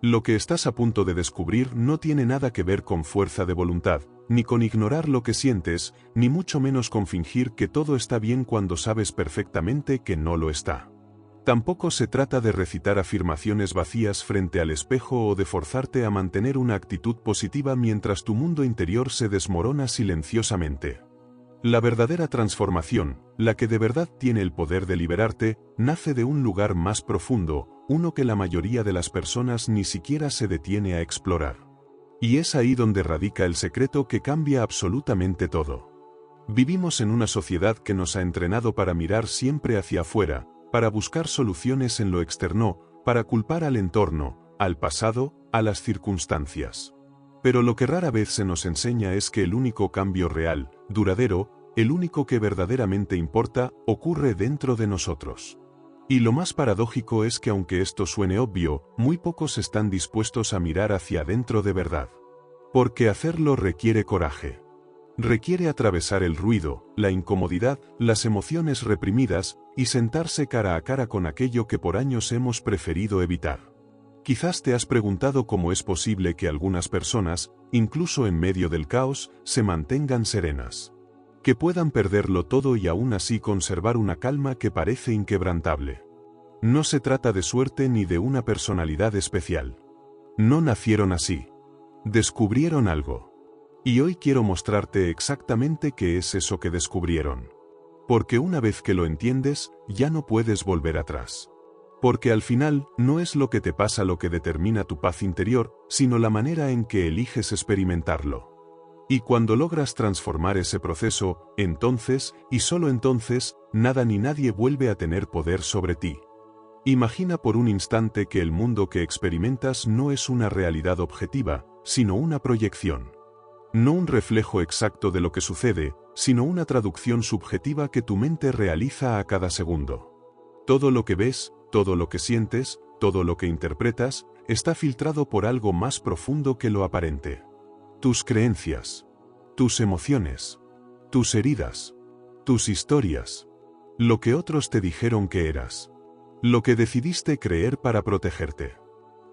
Lo que estás a punto de descubrir no tiene nada que ver con fuerza de voluntad, ni con ignorar lo que sientes, ni mucho menos con fingir que todo está bien cuando sabes perfectamente que no lo está. Tampoco se trata de recitar afirmaciones vacías frente al espejo o de forzarte a mantener una actitud positiva mientras tu mundo interior se desmorona silenciosamente. La verdadera transformación, la que de verdad tiene el poder de liberarte, nace de un lugar más profundo, uno que la mayoría de las personas ni siquiera se detiene a explorar. Y es ahí donde radica el secreto que cambia absolutamente todo. Vivimos en una sociedad que nos ha entrenado para mirar siempre hacia afuera, para buscar soluciones en lo externo, para culpar al entorno, al pasado, a las circunstancias. Pero lo que rara vez se nos enseña es que el único cambio real, duradero, el único que verdaderamente importa, ocurre dentro de nosotros. Y lo más paradójico es que aunque esto suene obvio, muy pocos están dispuestos a mirar hacia adentro de verdad. Porque hacerlo requiere coraje. Requiere atravesar el ruido, la incomodidad, las emociones reprimidas, y sentarse cara a cara con aquello que por años hemos preferido evitar. Quizás te has preguntado cómo es posible que algunas personas, incluso en medio del caos, se mantengan serenas. Que puedan perderlo todo y aún así conservar una calma que parece inquebrantable. No se trata de suerte ni de una personalidad especial. No nacieron así. Descubrieron algo. Y hoy quiero mostrarte exactamente qué es eso que descubrieron. Porque una vez que lo entiendes, ya no puedes volver atrás. Porque al final, no es lo que te pasa lo que determina tu paz interior, sino la manera en que eliges experimentarlo. Y cuando logras transformar ese proceso, entonces, y solo entonces, nada ni nadie vuelve a tener poder sobre ti. Imagina por un instante que el mundo que experimentas no es una realidad objetiva, sino una proyección. No un reflejo exacto de lo que sucede, sino una traducción subjetiva que tu mente realiza a cada segundo. Todo lo que ves, todo lo que sientes, todo lo que interpretas, está filtrado por algo más profundo que lo aparente. Tus creencias, tus emociones, tus heridas, tus historias, lo que otros te dijeron que eras, lo que decidiste creer para protegerte.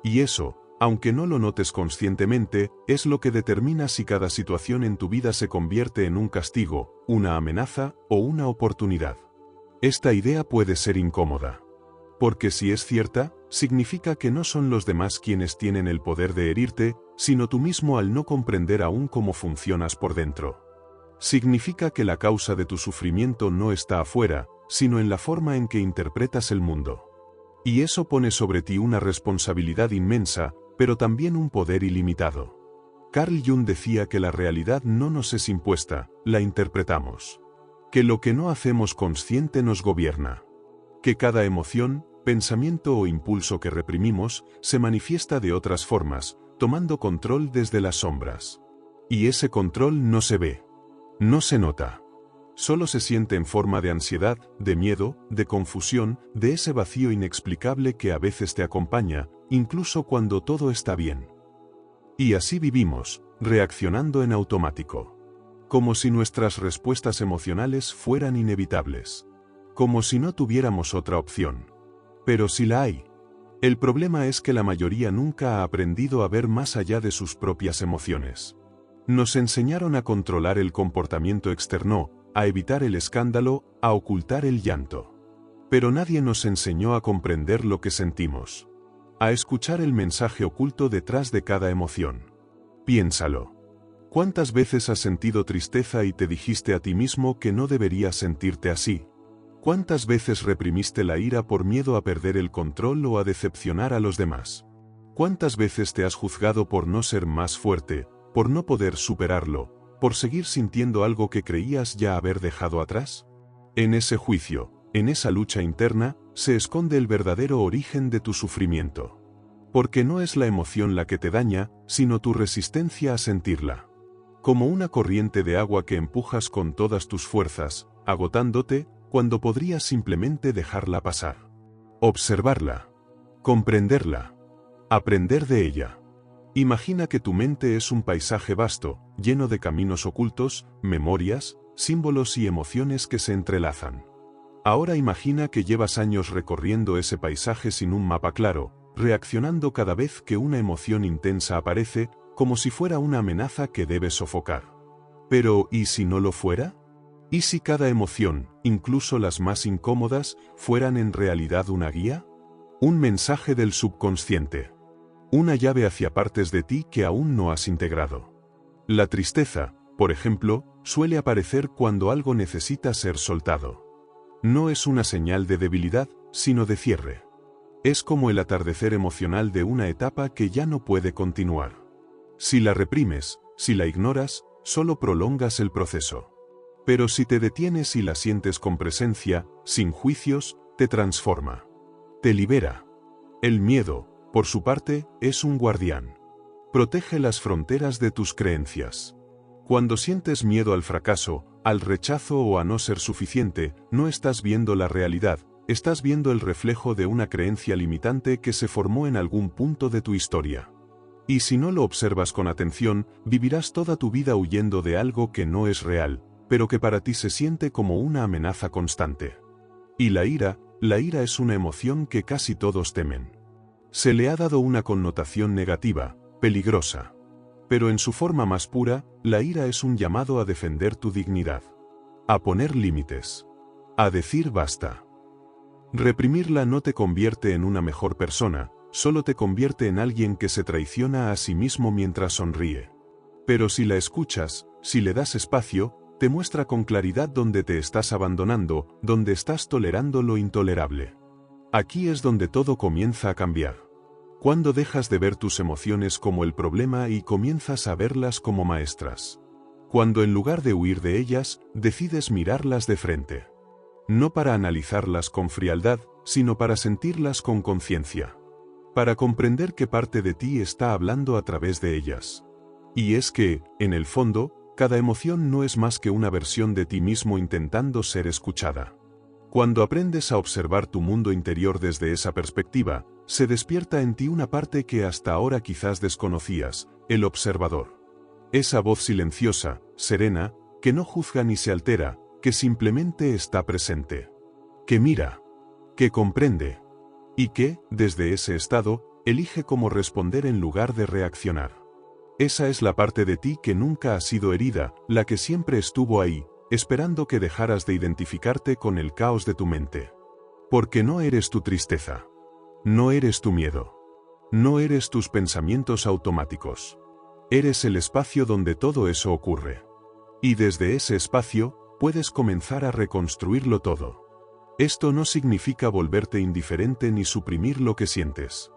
Y eso, aunque no lo notes conscientemente, es lo que determina si cada situación en tu vida se convierte en un castigo, una amenaza o una oportunidad. Esta idea puede ser incómoda. Porque si es cierta, significa que no son los demás quienes tienen el poder de herirte, sino tú mismo al no comprender aún cómo funcionas por dentro. Significa que la causa de tu sufrimiento no está afuera, sino en la forma en que interpretas el mundo. Y eso pone sobre ti una responsabilidad inmensa, pero también un poder ilimitado. Carl Jung decía que la realidad no nos es impuesta, la interpretamos. Que lo que no hacemos consciente nos gobierna. Que cada emoción, pensamiento o impulso que reprimimos, se manifiesta de otras formas, tomando control desde las sombras. Y ese control no se ve. No se nota. Solo se siente en forma de ansiedad, de miedo, de confusión, de ese vacío inexplicable que a veces te acompaña, incluso cuando todo está bien. Y así vivimos, reaccionando en automático. Como si nuestras respuestas emocionales fueran inevitables. Como si no tuviéramos otra opción. Pero sí la hay. El problema es que la mayoría nunca ha aprendido a ver más allá de sus propias emociones. Nos enseñaron a controlar el comportamiento externo, a evitar el escándalo, a ocultar el llanto. Pero nadie nos enseñó a comprender lo que sentimos. A escuchar el mensaje oculto detrás de cada emoción. Piénsalo. ¿Cuántas veces has sentido tristeza y te dijiste a ti mismo que no deberías sentirte así? ¿Cuántas veces reprimiste la ira por miedo a perder el control o a decepcionar a los demás? ¿Cuántas veces te has juzgado por no ser más fuerte, por no poder superarlo, por seguir sintiendo algo que creías ya haber dejado atrás? En ese juicio, en esa lucha interna, se esconde el verdadero origen de tu sufrimiento. Porque no es la emoción la que te daña, sino tu resistencia a sentirla. Como una corriente de agua que empujas con todas tus fuerzas, agotándote, cuando podrías simplemente dejarla pasar. Observarla. Comprenderla. Aprender de ella. Imagina que tu mente es un paisaje vasto, lleno de caminos ocultos, memorias, símbolos y emociones que se entrelazan. Ahora imagina que llevas años recorriendo ese paisaje sin un mapa claro, reaccionando cada vez que una emoción intensa aparece, como si fuera una amenaza que debes sofocar. Pero, ¿y si no lo fuera? ¿Y si cada emoción, incluso las más incómodas, fueran en realidad una guía? Un mensaje del subconsciente. Una llave hacia partes de ti que aún no has integrado. La tristeza, por ejemplo, suele aparecer cuando algo necesita ser soltado. No es una señal de debilidad, sino de cierre. Es como el atardecer emocional de una etapa que ya no puede continuar. Si la reprimes, si la ignoras, solo prolongas el proceso. Pero si te detienes y la sientes con presencia, sin juicios, te transforma. Te libera. El miedo, por su parte, es un guardián. Protege las fronteras de tus creencias. Cuando sientes miedo al fracaso, al rechazo o a no ser suficiente, no estás viendo la realidad, estás viendo el reflejo de una creencia limitante que se formó en algún punto de tu historia. Y si no lo observas con atención, vivirás toda tu vida huyendo de algo que no es real, pero que para ti se siente como una amenaza constante. Y la ira es una emoción que casi todos temen. Se le ha dado una connotación negativa, peligrosa. Pero en su forma más pura, la ira es un llamado a defender tu dignidad. A poner límites. A decir basta. Reprimirla no te convierte en una mejor persona, solo te convierte en alguien que se traiciona a sí mismo mientras sonríe. Pero si la escuchas, si le das espacio, te muestra con claridad dónde te estás abandonando, dónde estás tolerando lo intolerable. Aquí es donde todo comienza a cambiar. Cuando dejas de ver tus emociones como el problema y comienzas a verlas como maestras. Cuando en lugar de huir de ellas, decides mirarlas de frente. No para analizarlas con frialdad, sino para sentirlas con conciencia. Para comprender qué parte de ti está hablando a través de ellas. Y es que, en el fondo, cada emoción no es más que una versión de ti mismo intentando ser escuchada. Cuando aprendes a observar tu mundo interior desde esa perspectiva, se despierta en ti una parte que hasta ahora quizás desconocías, el observador. Esa voz silenciosa, serena, que no juzga ni se altera, que simplemente está presente. Que mira. Que comprende. Y que, desde ese estado, elige cómo responder en lugar de reaccionar. Esa es la parte de ti que nunca ha sido herida, la que siempre estuvo ahí, esperando que dejaras de identificarte con el caos de tu mente. Porque no eres tu tristeza. No eres tu miedo. No eres tus pensamientos automáticos. Eres el espacio donde todo eso ocurre. Y desde ese espacio, puedes comenzar a reconstruirlo todo. Esto no significa volverte indiferente ni suprimir lo que sientes.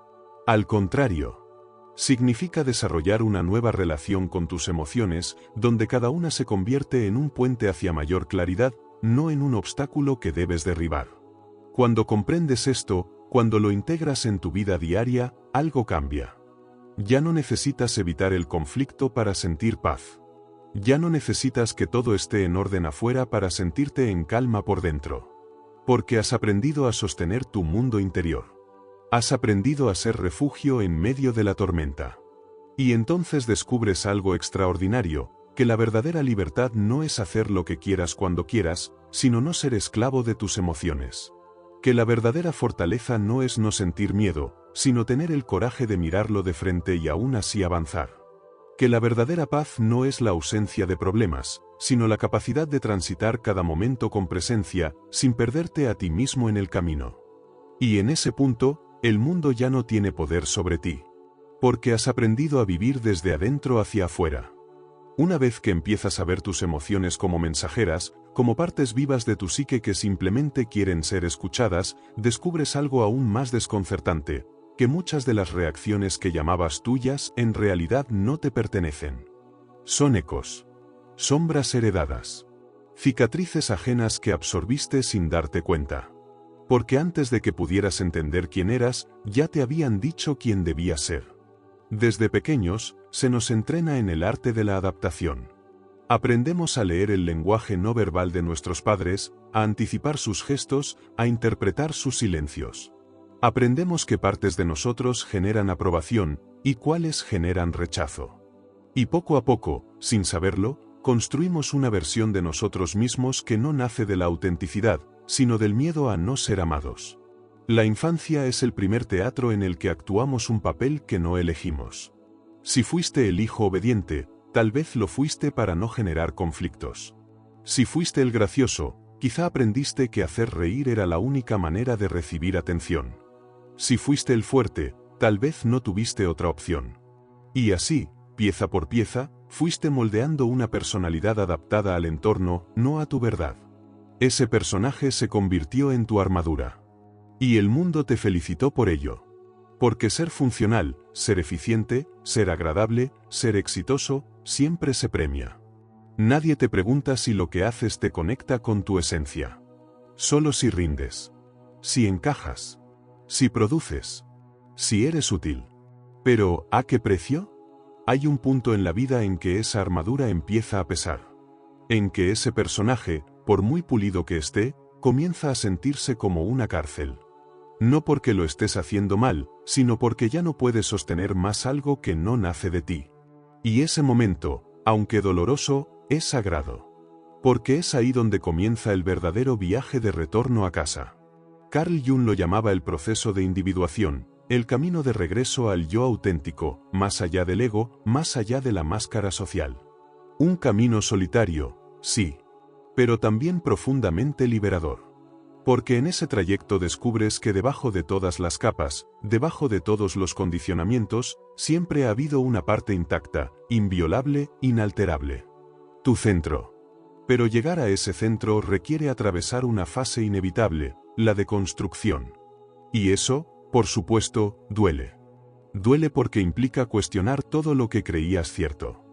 Al contrario, significa desarrollar una nueva relación con tus emociones, donde cada una se convierte en un puente hacia mayor claridad, no en un obstáculo que debes derribar. Cuando comprendes esto, cuando lo integras en tu vida diaria, algo cambia. Ya no necesitas evitar el conflicto para sentir paz. Ya no necesitas que todo esté en orden afuera para sentirte en calma por dentro. Porque has aprendido a sostener tu mundo interior. Has aprendido a ser refugio en medio de la tormenta. Y entonces descubres algo extraordinario, que la verdadera libertad no es hacer lo que quieras cuando quieras, sino no ser esclavo de tus emociones. Que la verdadera fortaleza no es no sentir miedo, sino tener el coraje de mirarlo de frente y aún así avanzar. Que la verdadera paz no es la ausencia de problemas, sino la capacidad de transitar cada momento con presencia, sin perderte a ti mismo en el camino. Y en ese punto, el mundo ya no tiene poder sobre ti. Porque has aprendido a vivir desde adentro hacia afuera. Una vez que empiezas a ver tus emociones como mensajeras, como partes vivas de tu psique que simplemente quieren ser escuchadas, descubres algo aún más desconcertante, que muchas de las reacciones que llamabas tuyas en realidad no te pertenecen. Son ecos. Sombras heredadas. Cicatrices ajenas que absorbiste sin darte cuenta. Porque antes de que pudieras entender quién eras, ya te habían dicho quién debías ser. Desde pequeños, se nos entrena en el arte de la adaptación. Aprendemos a leer el lenguaje no verbal de nuestros padres, a anticipar sus gestos, a interpretar sus silencios. Aprendemos qué partes de nosotros generan aprobación, y cuáles generan rechazo. Y poco a poco, sin saberlo, construimos una versión de nosotros mismos que no nace de la autenticidad, sino del miedo a no ser amados. La infancia es el primer teatro en el que actuamos un papel que no elegimos. Si fuiste el hijo obediente, tal vez lo fuiste para no generar conflictos. Si fuiste el gracioso, quizá aprendiste que hacer reír era la única manera de recibir atención. Si fuiste el fuerte, tal vez no tuviste otra opción. Y así, pieza por pieza, fuiste moldeando una personalidad adaptada al entorno, no a tu verdad. Ese personaje se convirtió en tu armadura. Y el mundo te felicitó por ello. Porque ser funcional, ser eficiente, ser agradable, ser exitoso, siempre se premia. Nadie te pregunta si lo que haces te conecta con tu esencia. Solo si rindes. Si encajas. Si produces. Si eres útil. Pero, ¿a qué precio? Hay un punto en la vida en que esa armadura empieza a pesar. En que ese personaje, por muy pulido que esté, comienza a sentirse como una cárcel. No porque lo estés haciendo mal, sino porque ya no puedes sostener más algo que no nace de ti. Y ese momento, aunque doloroso, es sagrado. Porque es ahí donde comienza el verdadero viaje de retorno a casa. Carl Jung lo llamaba el proceso de individuación, el camino de regreso al yo auténtico, más allá del ego, más allá de la máscara social. Un camino solitario, sí, pero también profundamente liberador. Porque en ese trayecto descubres que debajo de todas las capas, debajo de todos los condicionamientos, siempre ha habido una parte intacta, inviolable, inalterable. Tu centro. Pero llegar a ese centro requiere atravesar una fase inevitable, la de construcción. Y eso, por supuesto, duele. Duele porque implica cuestionar todo lo que creías cierto.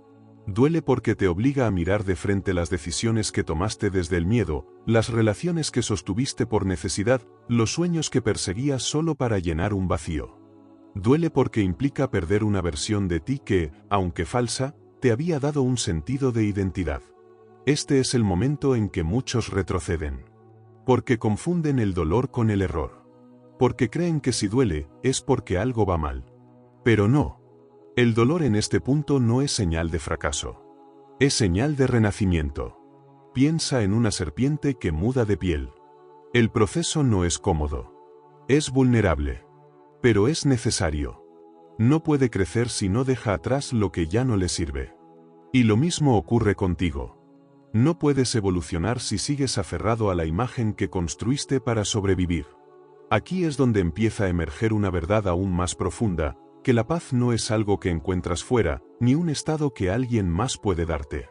Duele porque te obliga a mirar de frente las decisiones que tomaste desde el miedo, las relaciones que sostuviste por necesidad, los sueños que perseguías solo para llenar un vacío. Duele porque implica perder una versión de ti que, aunque falsa, te había dado un sentido de identidad. Este es el momento en que muchos retroceden. Porque confunden el dolor con el error. Porque creen que si duele, es porque algo va mal. Pero no. El dolor en este punto no es señal de fracaso. Es señal de renacimiento. Piensa en una serpiente que muda de piel. El proceso no es cómodo. Es vulnerable. Pero es necesario. No puede crecer si no deja atrás lo que ya no le sirve. Y lo mismo ocurre contigo. No puedes evolucionar si sigues aferrado a la imagen que construiste para sobrevivir. Aquí es donde empieza a emerger una verdad aún más profunda, que la paz no es algo que encuentras fuera, ni un estado que alguien más puede darte.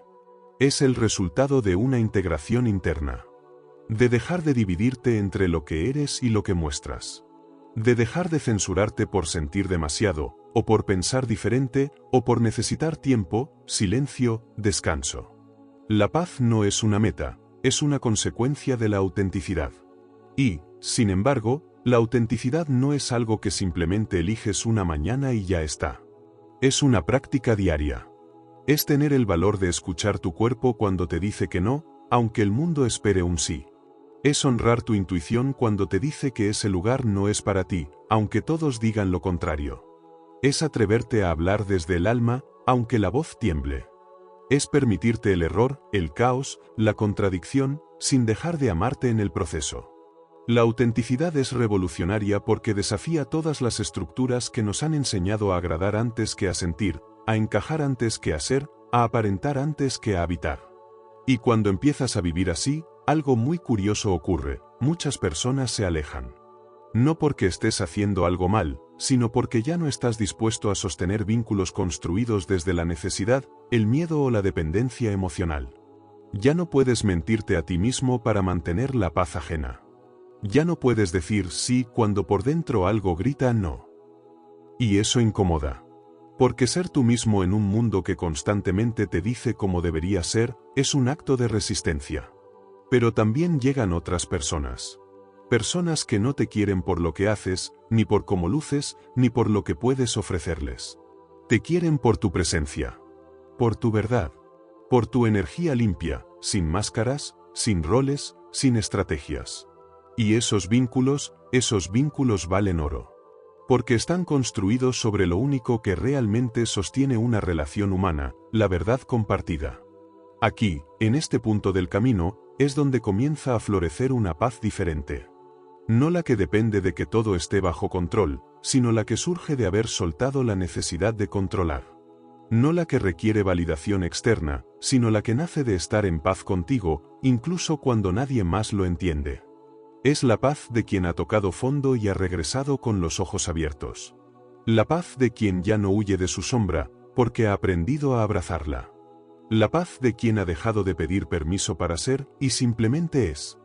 Es el resultado de una integración interna. De dejar de dividirte entre lo que eres y lo que muestras. De dejar de censurarte por sentir demasiado, o por pensar diferente, o por necesitar tiempo, silencio, descanso. La paz no es una meta, es una consecuencia de la autenticidad. Y, sin embargo, la autenticidad no es algo que simplemente eliges una mañana y ya está. Es una práctica diaria. Es tener el valor de escuchar tu cuerpo cuando te dice que no, aunque el mundo espere un sí. Es honrar tu intuición cuando te dice que ese lugar no es para ti, aunque todos digan lo contrario. Es atreverte a hablar desde el alma, aunque la voz tiemble. Es permitirte el error, el caos, la contradicción, sin dejar de amarte en el proceso. La autenticidad es revolucionaria porque desafía todas las estructuras que nos han enseñado a agradar antes que a sentir, a encajar antes que a ser, a aparentar antes que a habitar. Y cuando empiezas a vivir así, algo muy curioso ocurre, muchas personas se alejan. No porque estés haciendo algo mal, sino porque ya no estás dispuesto a sostener vínculos construidos desde la necesidad, el miedo o la dependencia emocional. Ya no puedes mentirte a ti mismo para mantener la paz ajena. Ya no puedes decir sí cuando por dentro algo grita no. Y eso incomoda. Porque ser tú mismo en un mundo que constantemente te dice cómo debería ser, es un acto de resistencia. Pero también llegan otras personas. Personas que no te quieren por lo que haces, ni por cómo luces, ni por lo que puedes ofrecerles. Te quieren por tu presencia. Por tu verdad. Por tu energía limpia, sin máscaras, sin roles, sin estrategias. Y esos vínculos valen oro. Porque están construidos sobre lo único que realmente sostiene una relación humana, la verdad compartida. Aquí, en este punto del camino, es donde comienza a florecer una paz diferente. No la que depende de que todo esté bajo control, sino la que surge de haber soltado la necesidad de controlar. No la que requiere validación externa, sino la que nace de estar en paz contigo, incluso cuando nadie más lo entiende. Es la paz de quien ha tocado fondo y ha regresado con los ojos abiertos. La paz de quien ya no huye de su sombra, porque ha aprendido a abrazarla. La paz de quien ha dejado de pedir permiso para ser y simplemente es.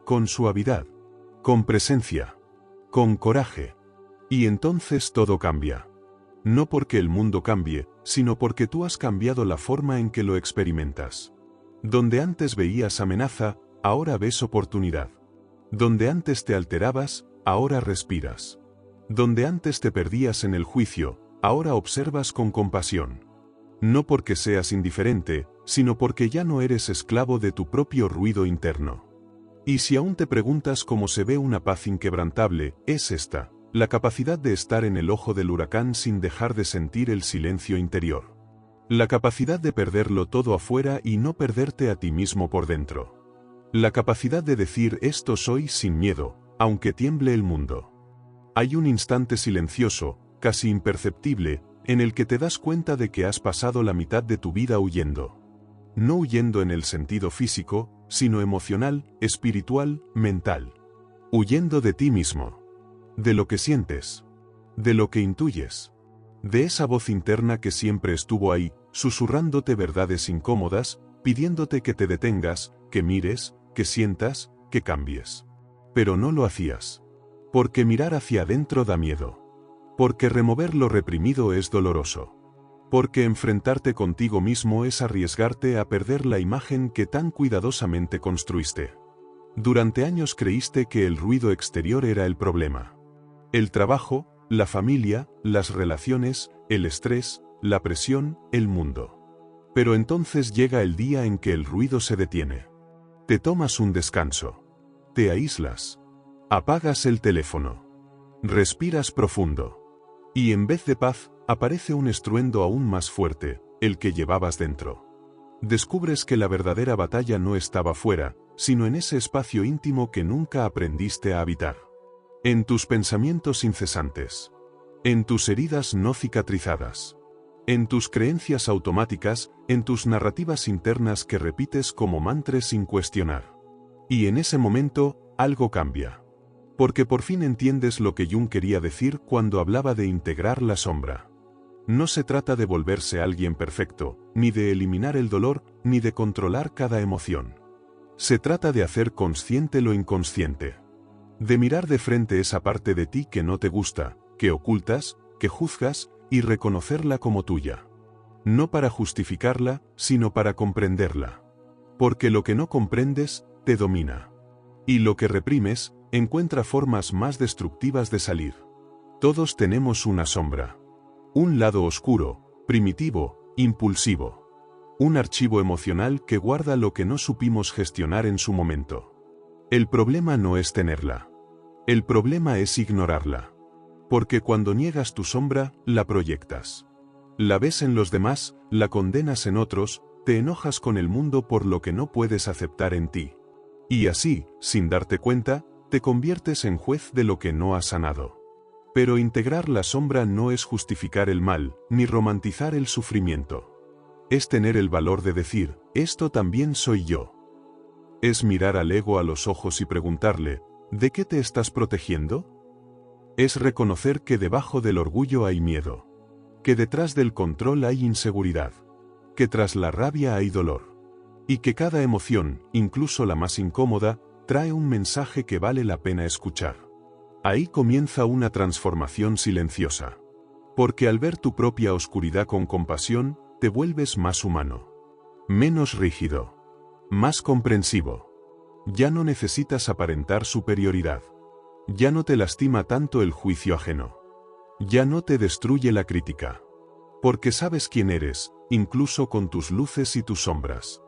Con suavidad, con presencia, con coraje. Y entonces todo cambia. No porque el mundo cambie, sino porque tú has cambiado la forma en que lo experimentas. Donde antes veías amenaza, ahora ves oportunidad. Donde antes te alterabas, ahora respiras. Donde antes te perdías en el juicio, ahora observas con compasión. No porque seas indiferente, sino porque ya no eres esclavo de tu propio ruido interno. Y si aún te preguntas cómo se ve una paz inquebrantable, es esta: la capacidad de estar en el ojo del huracán sin dejar de sentir el silencio interior. La capacidad de perderlo todo afuera y no perderte a ti mismo por dentro. La capacidad de decir esto soy sin miedo, aunque tiemble el mundo. Hay un instante silencioso, casi imperceptible, en el que te das cuenta de que has pasado la mitad de tu vida huyendo. No huyendo en el sentido físico, sino emocional, espiritual, mental. Huyendo de ti mismo. De lo que sientes. De lo que intuyes. De esa voz interna que siempre estuvo ahí, susurrándote verdades incómodas, pidiéndote que te detengas, que mires, que sientas, que cambies. Pero no lo hacías. Porque mirar hacia adentro da miedo. Porque remover lo reprimido es doloroso. Porque enfrentarte contigo mismo es arriesgarte a perder la imagen que tan cuidadosamente construiste. Durante años creíste que el ruido exterior era el problema. El trabajo, la familia, las relaciones, el estrés, la presión, el mundo. Pero entonces llega el día en que el ruido se detiene. Te tomas un descanso. Te aíslas. Apagas el teléfono. Respiras profundo. Y en vez de paz, aparece un estruendo aún más fuerte, el que llevabas dentro. Descubres que la verdadera batalla no estaba fuera, sino en ese espacio íntimo que nunca aprendiste a habitar. En tus pensamientos incesantes. En tus heridas no cicatrizadas. En tus creencias automáticas, en tus narrativas internas que repites como mantras sin cuestionar. Y en ese momento, algo cambia. Porque por fin entiendes lo que Jung quería decir cuando hablaba de integrar la sombra. No se trata de volverse alguien perfecto, ni de eliminar el dolor, ni de controlar cada emoción. Se trata de hacer consciente lo inconsciente. De mirar de frente esa parte de ti que no te gusta, que ocultas, que juzgas, y reconocerla como tuya. No para justificarla, sino para comprenderla. Porque lo que no comprendes, te domina. Y lo que reprimes, encuentra formas más destructivas de salir. Todos tenemos una sombra. Un lado oscuro, primitivo, impulsivo. Un archivo emocional que guarda lo que no supimos gestionar en su momento. El problema no es tenerla. El problema es ignorarla. Porque cuando niegas tu sombra, la proyectas. La ves en los demás, la condenas en otros, te enojas con el mundo por lo que no puedes aceptar en ti. Y así, sin darte cuenta, te conviertes en juez de lo que no has sanado. Pero integrar la sombra no es justificar el mal, ni romantizar el sufrimiento. Es tener el valor de decir, esto también soy yo. Es mirar al ego a los ojos y preguntarle, ¿de qué te estás protegiendo? Es reconocer que debajo del orgullo hay miedo. Que detrás del control hay inseguridad. Que tras la rabia hay dolor. Y que cada emoción, incluso la más incómoda, trae un mensaje que vale la pena escuchar. Ahí comienza una transformación silenciosa. Porque al ver tu propia oscuridad con compasión, te vuelves más humano. Menos rígido. Más comprensivo. Ya no necesitas aparentar superioridad. Ya no te lastima tanto el juicio ajeno. Ya no te destruye la crítica. Porque sabes quién eres, incluso con tus luces y tus sombras.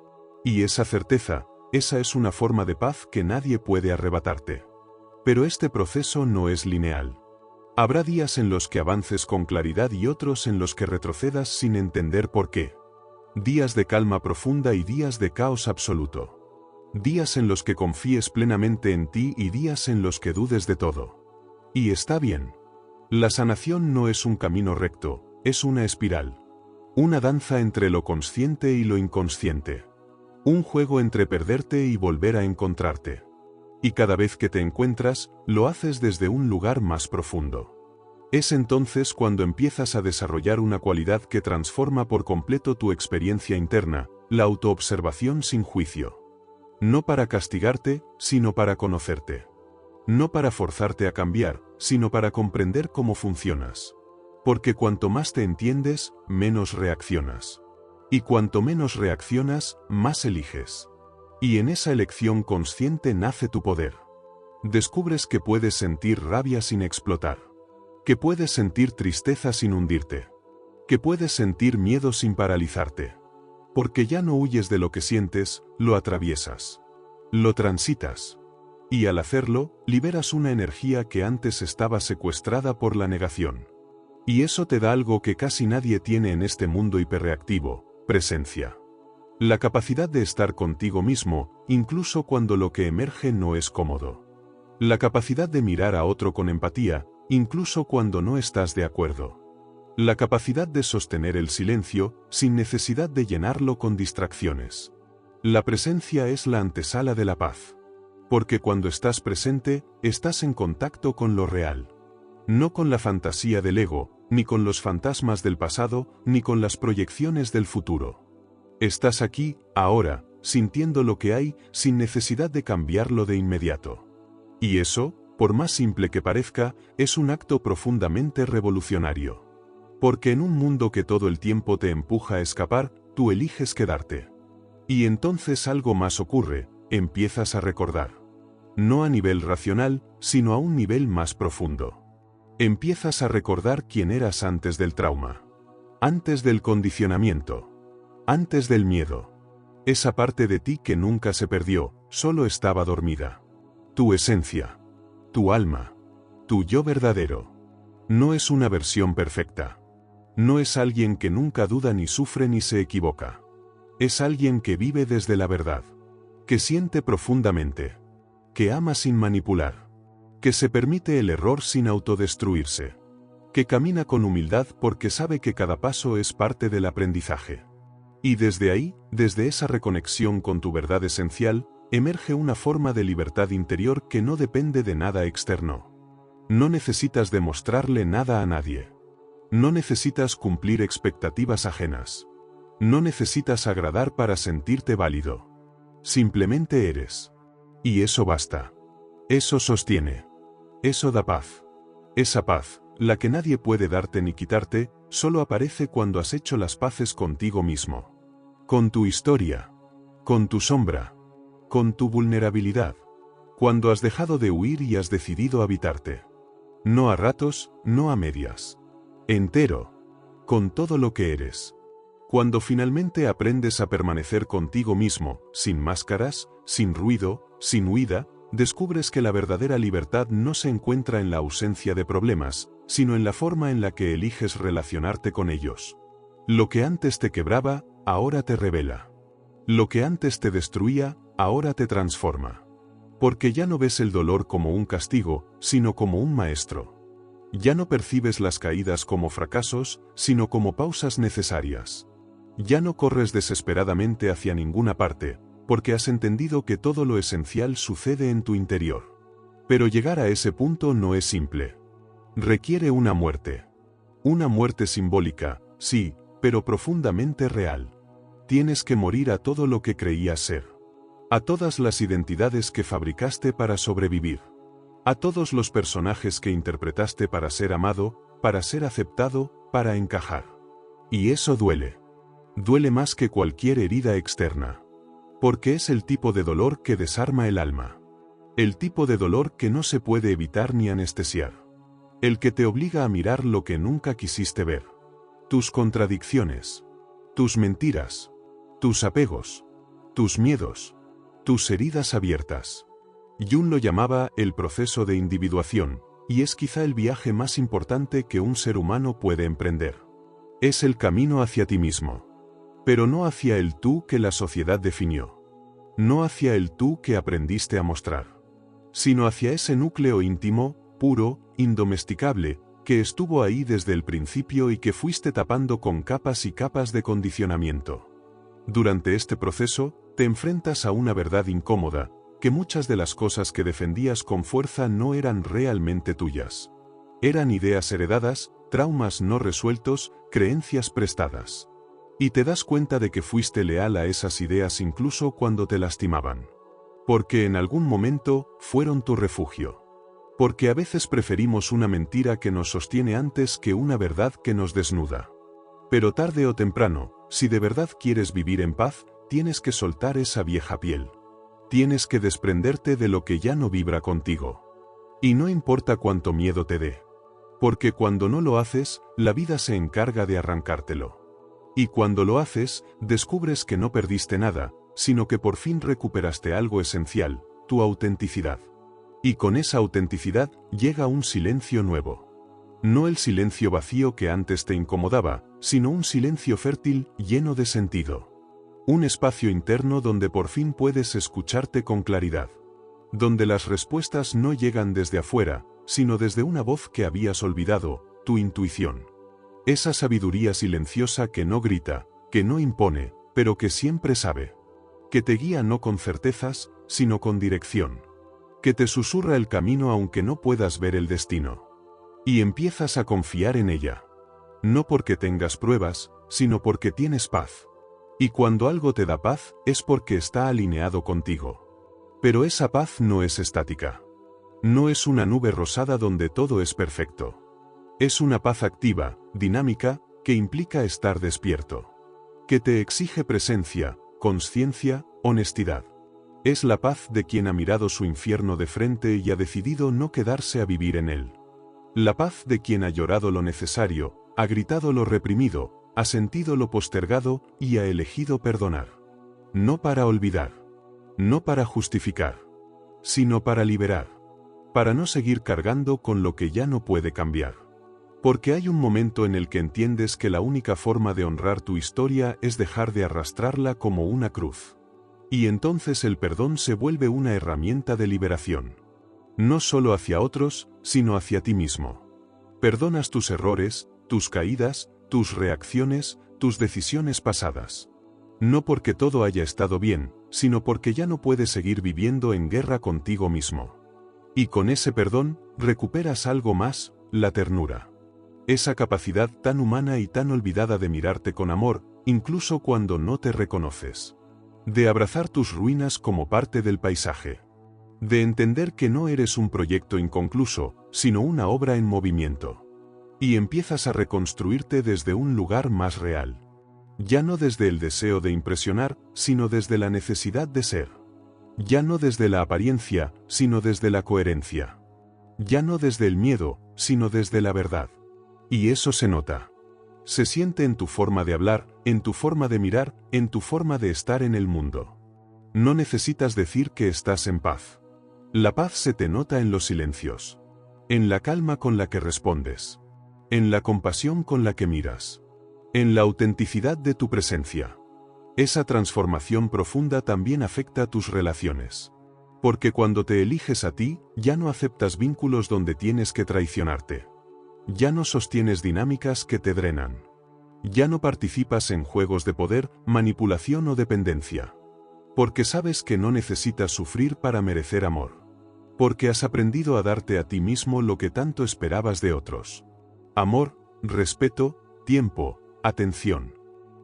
Y esa certeza, esa es una forma de paz que nadie puede arrebatarte. Pero este proceso no es lineal. Habrá días en los que avances con claridad y otros en los que retrocedas sin entender por qué. Días de calma profunda y días de caos absoluto. días en los que confíes plenamente en ti y días en los que dudes de todo. Y está bien. La sanación no es un camino recto, es una espiral. Una danza entre lo consciente y lo inconsciente. Un juego entre perderte y volver a encontrarte. Y cada vez que te encuentras, lo haces desde un lugar más profundo. Es entonces cuando empiezas a desarrollar una cualidad que transforma por completo tu experiencia interna, la autoobservación sin juicio. No para castigarte, sino para conocerte. No para forzarte a cambiar, sino para comprender cómo funcionas. Porque cuanto más te entiendes, menos reaccionas. Y cuanto menos reaccionas, más eliges. Y en esa elección consciente nace tu poder. Descubres que puedes sentir rabia sin explotar. Que puedes sentir tristeza sin hundirte. Que puedes sentir miedo sin paralizarte. Porque ya no huyes de lo que sientes, lo atraviesas. Lo transitas. Y al hacerlo, liberas una energía que antes estaba secuestrada por la negación. Y eso te da algo que casi nadie tiene en este mundo hiperreactivo: presencia. La capacidad de estar contigo mismo, incluso cuando lo que emerge no es cómodo. La capacidad de mirar a otro con empatía, incluso cuando no estás de acuerdo. La capacidad de sostener el silencio, sin necesidad de llenarlo con distracciones. La presencia es la antesala de la paz. Porque cuando estás presente, estás en contacto con lo real. No con la fantasía del ego, ni con los fantasmas del pasado, ni con las proyecciones del futuro. Estás aquí, ahora, sintiendo lo que hay, sin necesidad de cambiarlo de inmediato. Y eso, por más simple que parezca, es un acto profundamente revolucionario. Porque en un mundo que todo el tiempo te empuja a escapar, tú eliges quedarte. Y entonces algo más ocurre, empiezas a recordar. No a nivel racional, sino a un nivel más profundo. Empiezas a recordar quién eras antes del trauma. Antes del condicionamiento. Antes del miedo. Esa parte de ti que nunca se perdió, solo estaba dormida. Tu esencia. Tu alma. Tu yo verdadero. No es una versión perfecta. No es alguien que nunca duda ni sufre ni se equivoca. Es alguien que vive desde la verdad. Que siente profundamente. Que ama sin manipular. Que se permite el error sin autodestruirse. Que camina con humildad porque sabe que cada paso es parte del aprendizaje. Y desde ahí, desde esa reconexión con tu verdad esencial, emerge una forma de libertad interior que no depende de nada externo. No necesitas demostrarle nada a nadie. No necesitas cumplir expectativas ajenas. No necesitas agradar para sentirte válido. Simplemente eres. Y eso basta. Eso sostiene. Eso da paz. Esa paz, la que nadie puede darte ni quitarte, solo aparece cuando has hecho las paces contigo mismo. Con tu historia. Con tu sombra. Con tu vulnerabilidad. Cuando has dejado de huir y has decidido habitarte. No a ratos, no a medias. Entero. Con todo lo que eres. Cuando finalmente aprendes a permanecer contigo mismo, sin máscaras, sin ruido, sin huida, descubres que la verdadera libertad no se encuentra en la ausencia de problemas, sino en la forma en la que eliges relacionarte con ellos. Lo que antes te quebraba, ahora te revela. Lo que antes te destruía, ahora te transforma. Porque ya no ves el dolor como un castigo, sino como un maestro. Ya no percibes las caídas como fracasos, sino como pausas necesarias. Ya no corres desesperadamente hacia ninguna parte, porque has entendido que todo lo esencial sucede en tu interior. Pero llegar a ese punto no es simple. Requiere una muerte. Una muerte simbólica, sí, pero profundamente real. Tienes que morir a todo lo que creías ser. A todas las identidades que fabricaste para sobrevivir. A todos los personajes que interpretaste para ser amado, para ser aceptado, para encajar. Y eso duele. Duele más que cualquier herida externa. Porque es el tipo de dolor que desarma el alma. El tipo de dolor que no se puede evitar ni anestesiar. El que te obliga a mirar lo que nunca quisiste ver. Tus contradicciones. Tus mentiras. Tus apegos. Tus miedos. Tus heridas abiertas. Jung lo llamaba el proceso de individuación, y es quizá el viaje más importante que un ser humano puede emprender. Es el camino hacia ti mismo. Pero no hacia el tú que la sociedad definió. no hacia el tú que aprendiste a mostrar, sino hacia ese núcleo íntimo, puro, indomesticable, que estuvo ahí desde el principio y que fuiste tapando con capas y capas de condicionamiento. Durante este proceso, te enfrentas a una verdad incómoda, que muchas de las cosas que defendías con fuerza no eran realmente tuyas. Eran ideas heredadas, traumas no resueltos, creencias prestadas. Y te das cuenta de que fuiste leal a esas ideas incluso cuando te lastimaban. Porque en algún momento fueron tu refugio. Porque a veces preferimos una mentira que nos sostiene antes que una verdad que nos desnuda. Pero tarde o temprano, si de verdad quieres vivir en paz, tienes que soltar esa vieja piel. Tienes que desprenderte de lo que ya no vibra contigo. Y no importa cuánto miedo te dé. Porque cuando no lo haces, la vida se encarga de arrancártelo. Y cuando lo haces, descubres que no perdiste nada, sino que por fin recuperaste algo esencial, tu autenticidad. Y con esa autenticidad llega un silencio nuevo. No el silencio vacío que antes te incomodaba, sino un silencio fértil, lleno de sentido. Un espacio interno donde por fin puedes escucharte con claridad. Donde las respuestas no llegan desde afuera, sino desde una voz que habías olvidado, tu intuición. Esa sabiduría silenciosa que no grita, que no impone, pero que siempre sabe. Que te guía no con certezas, sino con dirección. Que te susurra el camino aunque no puedas ver el destino. Y empiezas a confiar en ella. No porque tengas pruebas, sino porque tienes paz. Y cuando algo te da paz, es porque está alineado contigo. Pero esa paz no es estática. No es una nube rosada donde todo es perfecto. Es una paz activa, dinámica, que implica estar despierto. Que te exige presencia, consciencia, honestidad. Es la paz de quien ha mirado su infierno de frente y ha decidido no quedarse a vivir en él. La paz de quien ha llorado lo necesario, ha gritado lo reprimido, ha sentido lo postergado y ha elegido perdonar. No para olvidar. No para justificar. Sino para liberar. Para no seguir cargando con lo que ya no puede cambiar. Porque hay un momento en el que entiendes que la única forma de honrar tu historia es dejar de arrastrarla como una cruz. Y entonces el perdón se vuelve una herramienta de liberación. No solo hacia otros, sino hacia ti mismo. Perdonas tus errores, tus caídas, tus reacciones, tus decisiones pasadas. No porque todo haya estado bien, sino porque ya no puedes seguir viviendo en guerra contigo mismo. Y con ese perdón, recuperas algo más, la ternura. Esa capacidad tan humana y tan olvidada de mirarte con amor, incluso cuando no te reconoces. De abrazar tus ruinas como parte del paisaje. De entender que no eres un proyecto inconcluso, sino una obra en movimiento. Y empiezas a reconstruirte desde un lugar más real. Ya no desde el deseo de impresionar, sino desde la necesidad de ser. Ya no desde la apariencia, sino desde la coherencia. Ya no desde el miedo, sino desde la verdad. Y eso se nota. Se siente en tu forma de hablar, en tu forma de mirar, en tu forma de estar en el mundo. No necesitas decir que estás en paz. La paz se te nota en los silencios. En la calma con la que respondes. En la compasión con la que miras. En la autenticidad de tu presencia. Esa transformación profunda también afecta a tus relaciones. Porque cuando te eliges a ti, ya no aceptas vínculos donde tienes que traicionarte. Ya no sostienes dinámicas que te drenan. Ya no participas en juegos de poder, manipulación o dependencia. Porque sabes que no necesitas sufrir para merecer amor. Porque has aprendido a darte a ti mismo lo que tanto esperabas de otros. Amor, respeto, tiempo, atención.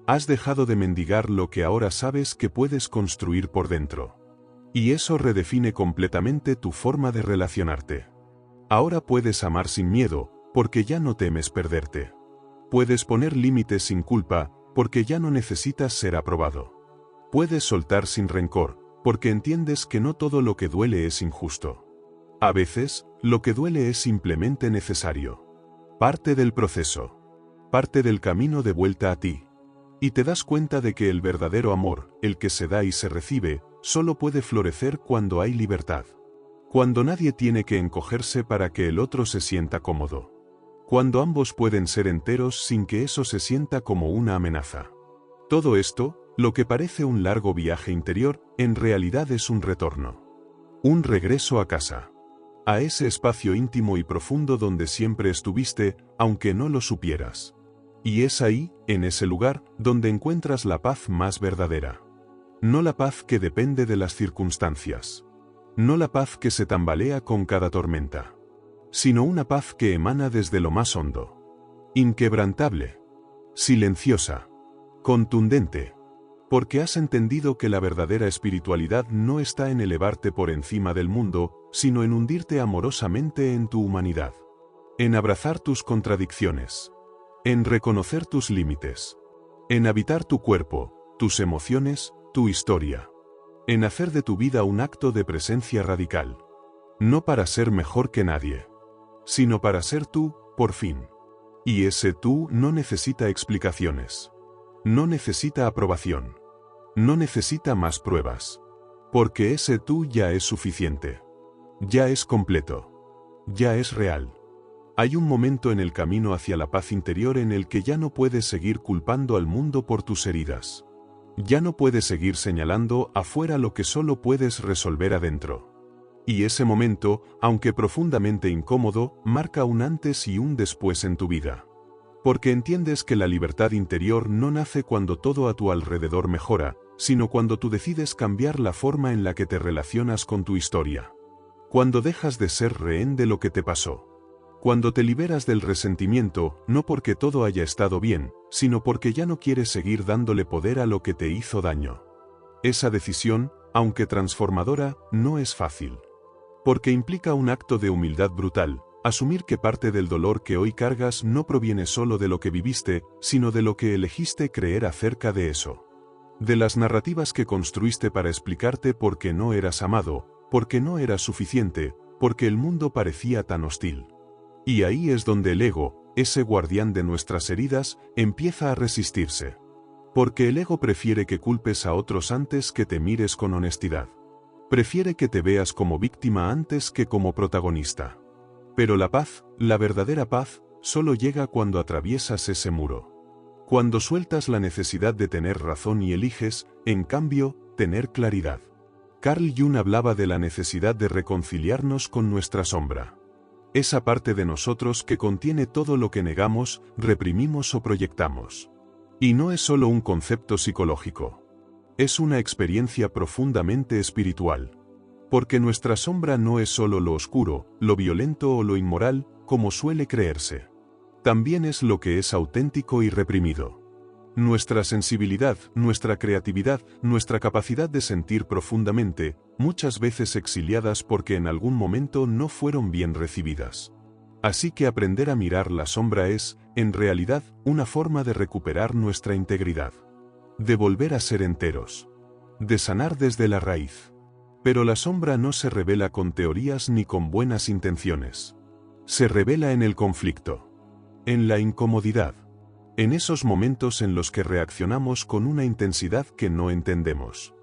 Has dejado de mendigar lo que ahora sabes que puedes construir por dentro. Y eso redefine completamente tu forma de relacionarte. Ahora puedes amar sin miedo, porque ya no temes perderte. Puedes poner límites sin culpa, porque ya no necesitas ser aprobado. Puedes soltar sin rencor, porque entiendes que no todo lo que duele es injusto. A veces, lo que duele es simplemente necesario. Parte del proceso. Parte del camino de vuelta a ti. Y te das cuenta de que el verdadero amor, el que se da y se recibe, solo puede florecer cuando hay libertad. Cuando nadie tiene que encogerse para que el otro se sienta cómodo. Cuando ambos pueden ser enteros sin que eso se sienta como una amenaza. Todo esto, Lo que parece un largo viaje interior, en realidad es un retorno. Un regreso a casa. A ese espacio íntimo y profundo donde siempre estuviste, aunque no lo supieras. Y es ahí, en ese lugar, donde encuentras la paz más verdadera. No la paz que depende de las circunstancias. No la paz que se tambalea con cada tormenta. Sino una paz que emana desde lo más hondo. Inquebrantable. Silenciosa. Contundente. Porque has entendido que la verdadera espiritualidad no está en elevarte por encima del mundo, sino en hundirte amorosamente en tu humanidad. En abrazar tus contradicciones. En reconocer tus límites. En habitar tu cuerpo, tus emociones, tu historia. En hacer de tu vida un acto de presencia radical. No para ser mejor que nadie. Sino para ser tú, por fin. Y ese tú no necesita explicaciones. No necesita aprobación. No necesita más pruebas. Porque ese tú ya es suficiente. Ya es completo. Ya es real. Hay un momento en el camino hacia la paz interior en el que ya no puedes seguir culpando al mundo por tus heridas. Ya no puedes seguir señalando afuera lo que solo puedes resolver adentro. Y ese momento, aunque profundamente incómodo, marca un antes y un después en tu vida. Porque entiendes que la libertad interior no nace cuando todo a tu alrededor mejora, sino cuando tú decides cambiar la forma en la que te relacionas con tu historia. Cuando dejas de ser rehén de lo que te pasó. Cuando te liberas del resentimiento, no porque todo haya estado bien, sino porque ya no quieres seguir dándole poder a lo que te hizo daño. Esa decisión, aunque transformadora, no es fácil. Porque implica un acto de humildad brutal, asumir que parte del dolor que hoy cargas no proviene solo de lo que viviste, sino de lo que elegiste creer acerca de eso. De las narrativas que construiste para explicarte por qué no eras amado, porque no eras suficiente, porque el mundo parecía tan hostil. Y ahí es donde el ego, ese guardián de nuestras heridas, empieza a resistirse. Porque el ego prefiere que culpes a otros antes que te mires con honestidad. Prefiere que te veas como víctima antes que como protagonista. Pero la paz, la verdadera paz, solo llega cuando atraviesas ese muro. Cuando sueltas la necesidad de tener razón y eliges, en cambio, tener claridad. Carl Jung hablaba de la necesidad de reconciliarnos con nuestra sombra. Esa parte de nosotros que contiene todo lo que negamos, reprimimos o proyectamos. Y no es solo un concepto psicológico. Es una experiencia profundamente espiritual. Porque nuestra sombra no es solo lo oscuro, lo violento o lo inmoral, como suele creerse. También es lo que es auténtico y reprimido. Nuestra sensibilidad, nuestra creatividad, nuestra capacidad de sentir profundamente, muchas veces exiliadas porque en algún momento no fueron bien recibidas. Así que aprender a mirar la sombra es, en realidad, una forma de recuperar nuestra integridad. De volver a ser enteros. De sanar desde la raíz. Pero la sombra no se revela con teorías ni con buenas intenciones. Se revela en el conflicto. En la incomodidad. En esos momentos en los que reaccionamos con una intensidad que no entendemos.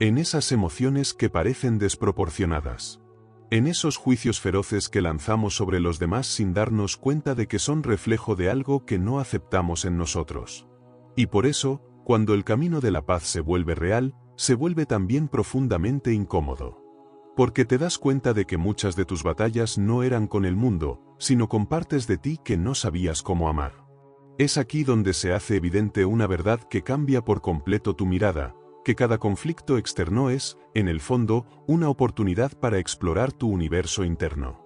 En esas emociones que parecen desproporcionadas. En esos juicios feroces que lanzamos sobre los demás sin darnos cuenta de que son reflejo de algo que no aceptamos en nosotros. Y por eso, cuando el camino de la paz se vuelve real, se vuelve también profundamente incómodo. Porque te das cuenta de que muchas de tus batallas no eran con el mundo, sino con partes de ti que no sabías cómo amar. Es aquí donde se hace evidente una verdad que cambia por completo tu mirada, que cada conflicto externo es, en el fondo, una oportunidad para explorar tu universo interno.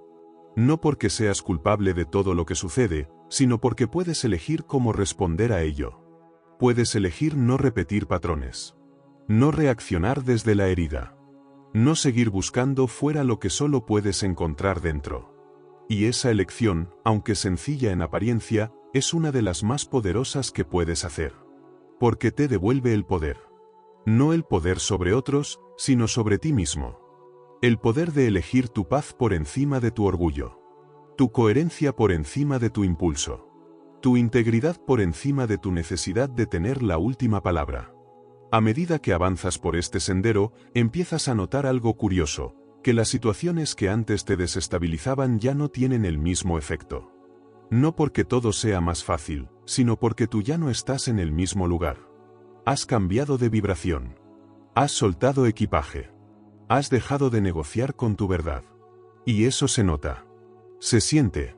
No porque seas culpable de todo lo que sucede, sino porque puedes elegir cómo responder a ello. Puedes elegir no repetir patrones. No reaccionar desde la herida. No seguir buscando fuera lo que solo puedes encontrar dentro. Y esa elección, aunque sencilla en apariencia, es una de las más poderosas que puedes hacer. Porque te devuelve el poder. No el poder sobre otros, sino sobre ti mismo. El poder de elegir tu paz por encima de tu orgullo. Tu coherencia por encima de tu impulso. Tu integridad por encima de tu necesidad de tener la última palabra. A medida que avanzas por este sendero, empiezas a notar algo curioso, que las situaciones que antes te desestabilizaban ya no tienen el mismo efecto. No porque todo sea más fácil, sino porque tú ya no estás en el mismo lugar. Has cambiado de vibración. Has soltado equipaje. Has dejado de negociar con tu verdad. Y eso se nota. Se siente.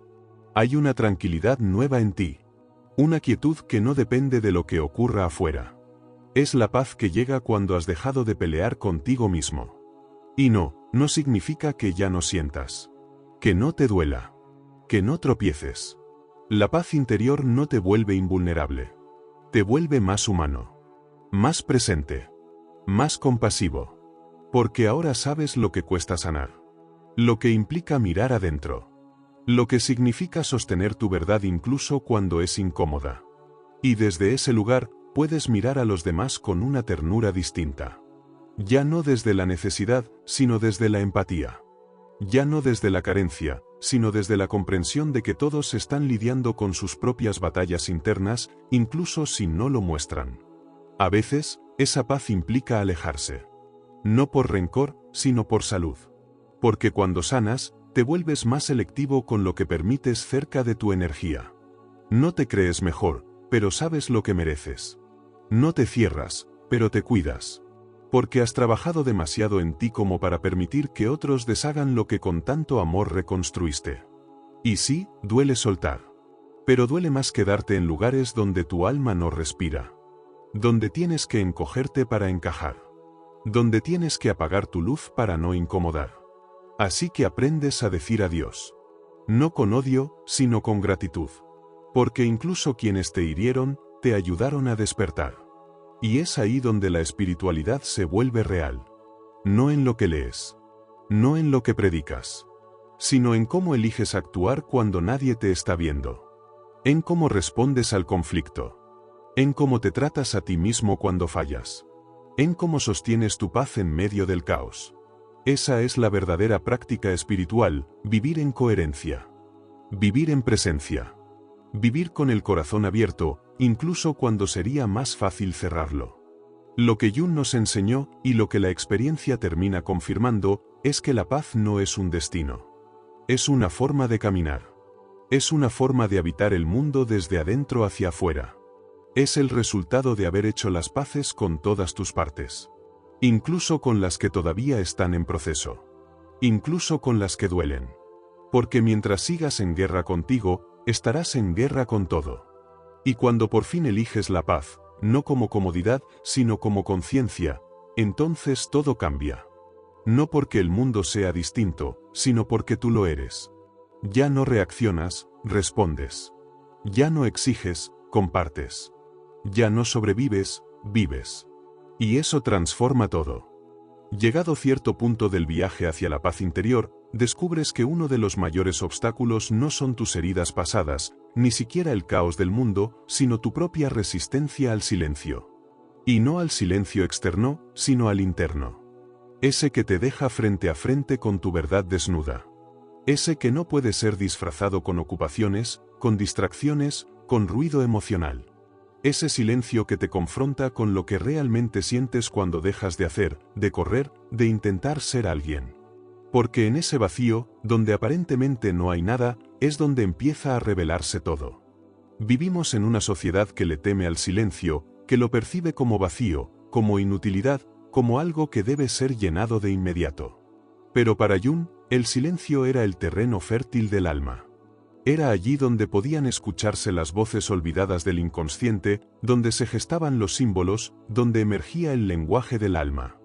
Hay una tranquilidad nueva en ti. Una quietud que no depende de lo que ocurra afuera. Es la paz que llega cuando has dejado de pelear contigo mismo. Y no significa que ya no sientas. Que no te duela. Que no tropieces. La paz interior no te vuelve invulnerable. Te vuelve más humano. Más presente. Más compasivo. Porque ahora sabes lo que cuesta sanar. Lo que implica mirar adentro. Lo que significa sostener tu verdad incluso cuando es incómoda. Y desde ese lugar, puedes mirar a los demás con una ternura distinta. Ya no desde la necesidad, sino desde la empatía. Ya no desde la carencia, sino desde la comprensión de que todos están lidiando con sus propias batallas internas, incluso si no lo muestran. A veces, esa paz implica alejarse. No por rencor, sino por salud. Porque cuando sanas, te vuelves más selectivo con lo que permites cerca de tu energía. No te crees mejor, pero sabes lo que mereces. No te cierras, pero te cuidas. Porque has trabajado demasiado en ti como para permitir que otros deshagan lo que con tanto amor reconstruiste. Y sí, duele soltar. Pero duele más quedarte en lugares donde tu alma no respira. Donde tienes que encogerte para encajar. Donde tienes que apagar tu luz para no incomodar. Así que aprendes a decir adiós. No con odio, sino con gratitud. Porque incluso quienes te hirieron, te ayudaron a despertar. Y es ahí donde la espiritualidad se vuelve real. No en lo que lees. No en lo que predicas. Sino en cómo eliges actuar cuando nadie te está viendo. En cómo respondes al conflicto. En cómo te tratas a ti mismo cuando fallas. En cómo sostienes tu paz en medio del caos. Esa es la verdadera práctica espiritual, vivir en coherencia. Vivir en presencia. Vivir con el corazón abierto, incluso cuando sería más fácil cerrarlo. Lo que Jung nos enseñó, y lo que la experiencia termina confirmando, es que la paz no es un destino. Es una forma de caminar. Es una forma de habitar el mundo desde adentro hacia afuera. Es el resultado de haber hecho las paces con todas tus partes. Incluso con las que todavía están en proceso. Incluso con las que duelen. Porque mientras sigas en guerra contigo, estarás en guerra con todo. Y cuando por fin eliges la paz, no como comodidad, sino como conciencia, entonces todo cambia. No porque el mundo sea distinto, sino porque tú lo eres. Ya no reaccionas, respondes. Ya no exiges, compartes. Ya no sobrevives, vives. Y eso transforma todo. Llegado cierto punto del viaje hacia la paz interior, descubres que uno de los mayores obstáculos no son tus heridas pasadas, ni siquiera el caos del mundo, sino tu propia resistencia al silencio. Y no al silencio externo, sino al interno. Ese que te deja frente a frente con tu verdad desnuda. Ese que no puede ser disfrazado con ocupaciones, con distracciones, con ruido emocional. Ese silencio que te confronta con lo que realmente sientes cuando dejas de hacer, de correr, de intentar ser alguien. Porque en ese vacío, donde aparentemente no hay nada, es donde empieza a revelarse todo. Vivimos en una sociedad que le teme al silencio, que lo percibe como vacío, como inutilidad, como algo que debe ser llenado de inmediato. Pero para Jung, el silencio era el terreno fértil del alma. Era allí donde podían escucharse las voces olvidadas del inconsciente, donde se gestaban los símbolos, donde emergía el lenguaje del alma.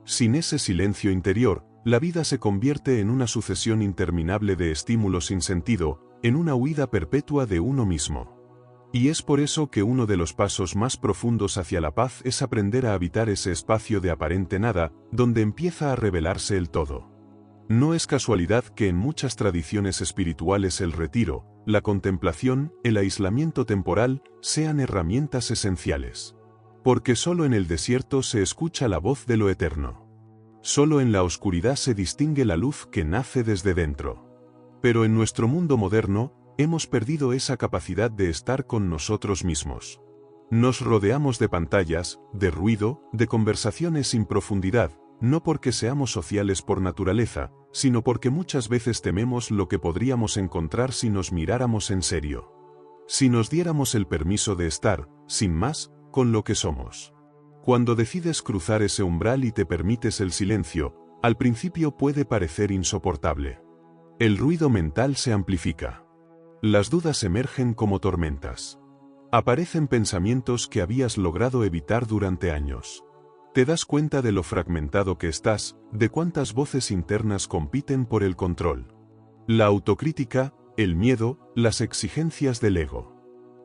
Sin ese silencio interior, la vida se convierte en una sucesión interminable de estímulos sin sentido, en una huida perpetua de uno mismo. Y es por eso que uno de los pasos más profundos hacia la paz es aprender a habitar ese espacio de aparente nada, donde empieza a revelarse el todo. No es casualidad que en muchas tradiciones espirituales el retiro, la contemplación, el aislamiento temporal, sean herramientas esenciales. Porque solo en el desierto se escucha la voz de lo eterno. Solo en la oscuridad se distingue la luz que nace desde dentro. Pero en nuestro mundo moderno, hemos perdido esa capacidad de estar con nosotros mismos. Nos rodeamos de pantallas, de ruido, de conversaciones sin profundidad, no porque seamos sociales por naturaleza, sino porque muchas veces tememos lo que podríamos encontrar si nos miráramos en serio. Si nos diéramos el permiso de estar, sin más, con lo que somos. Cuando decides cruzar ese umbral y te permites el silencio, al principio puede parecer insoportable. El ruido mental se amplifica. Las dudas emergen como tormentas. Aparecen pensamientos que habías logrado evitar durante años. Te das cuenta de lo fragmentado que estás, de cuántas voces internas compiten por el control. La autocrítica, el miedo, las exigencias del ego.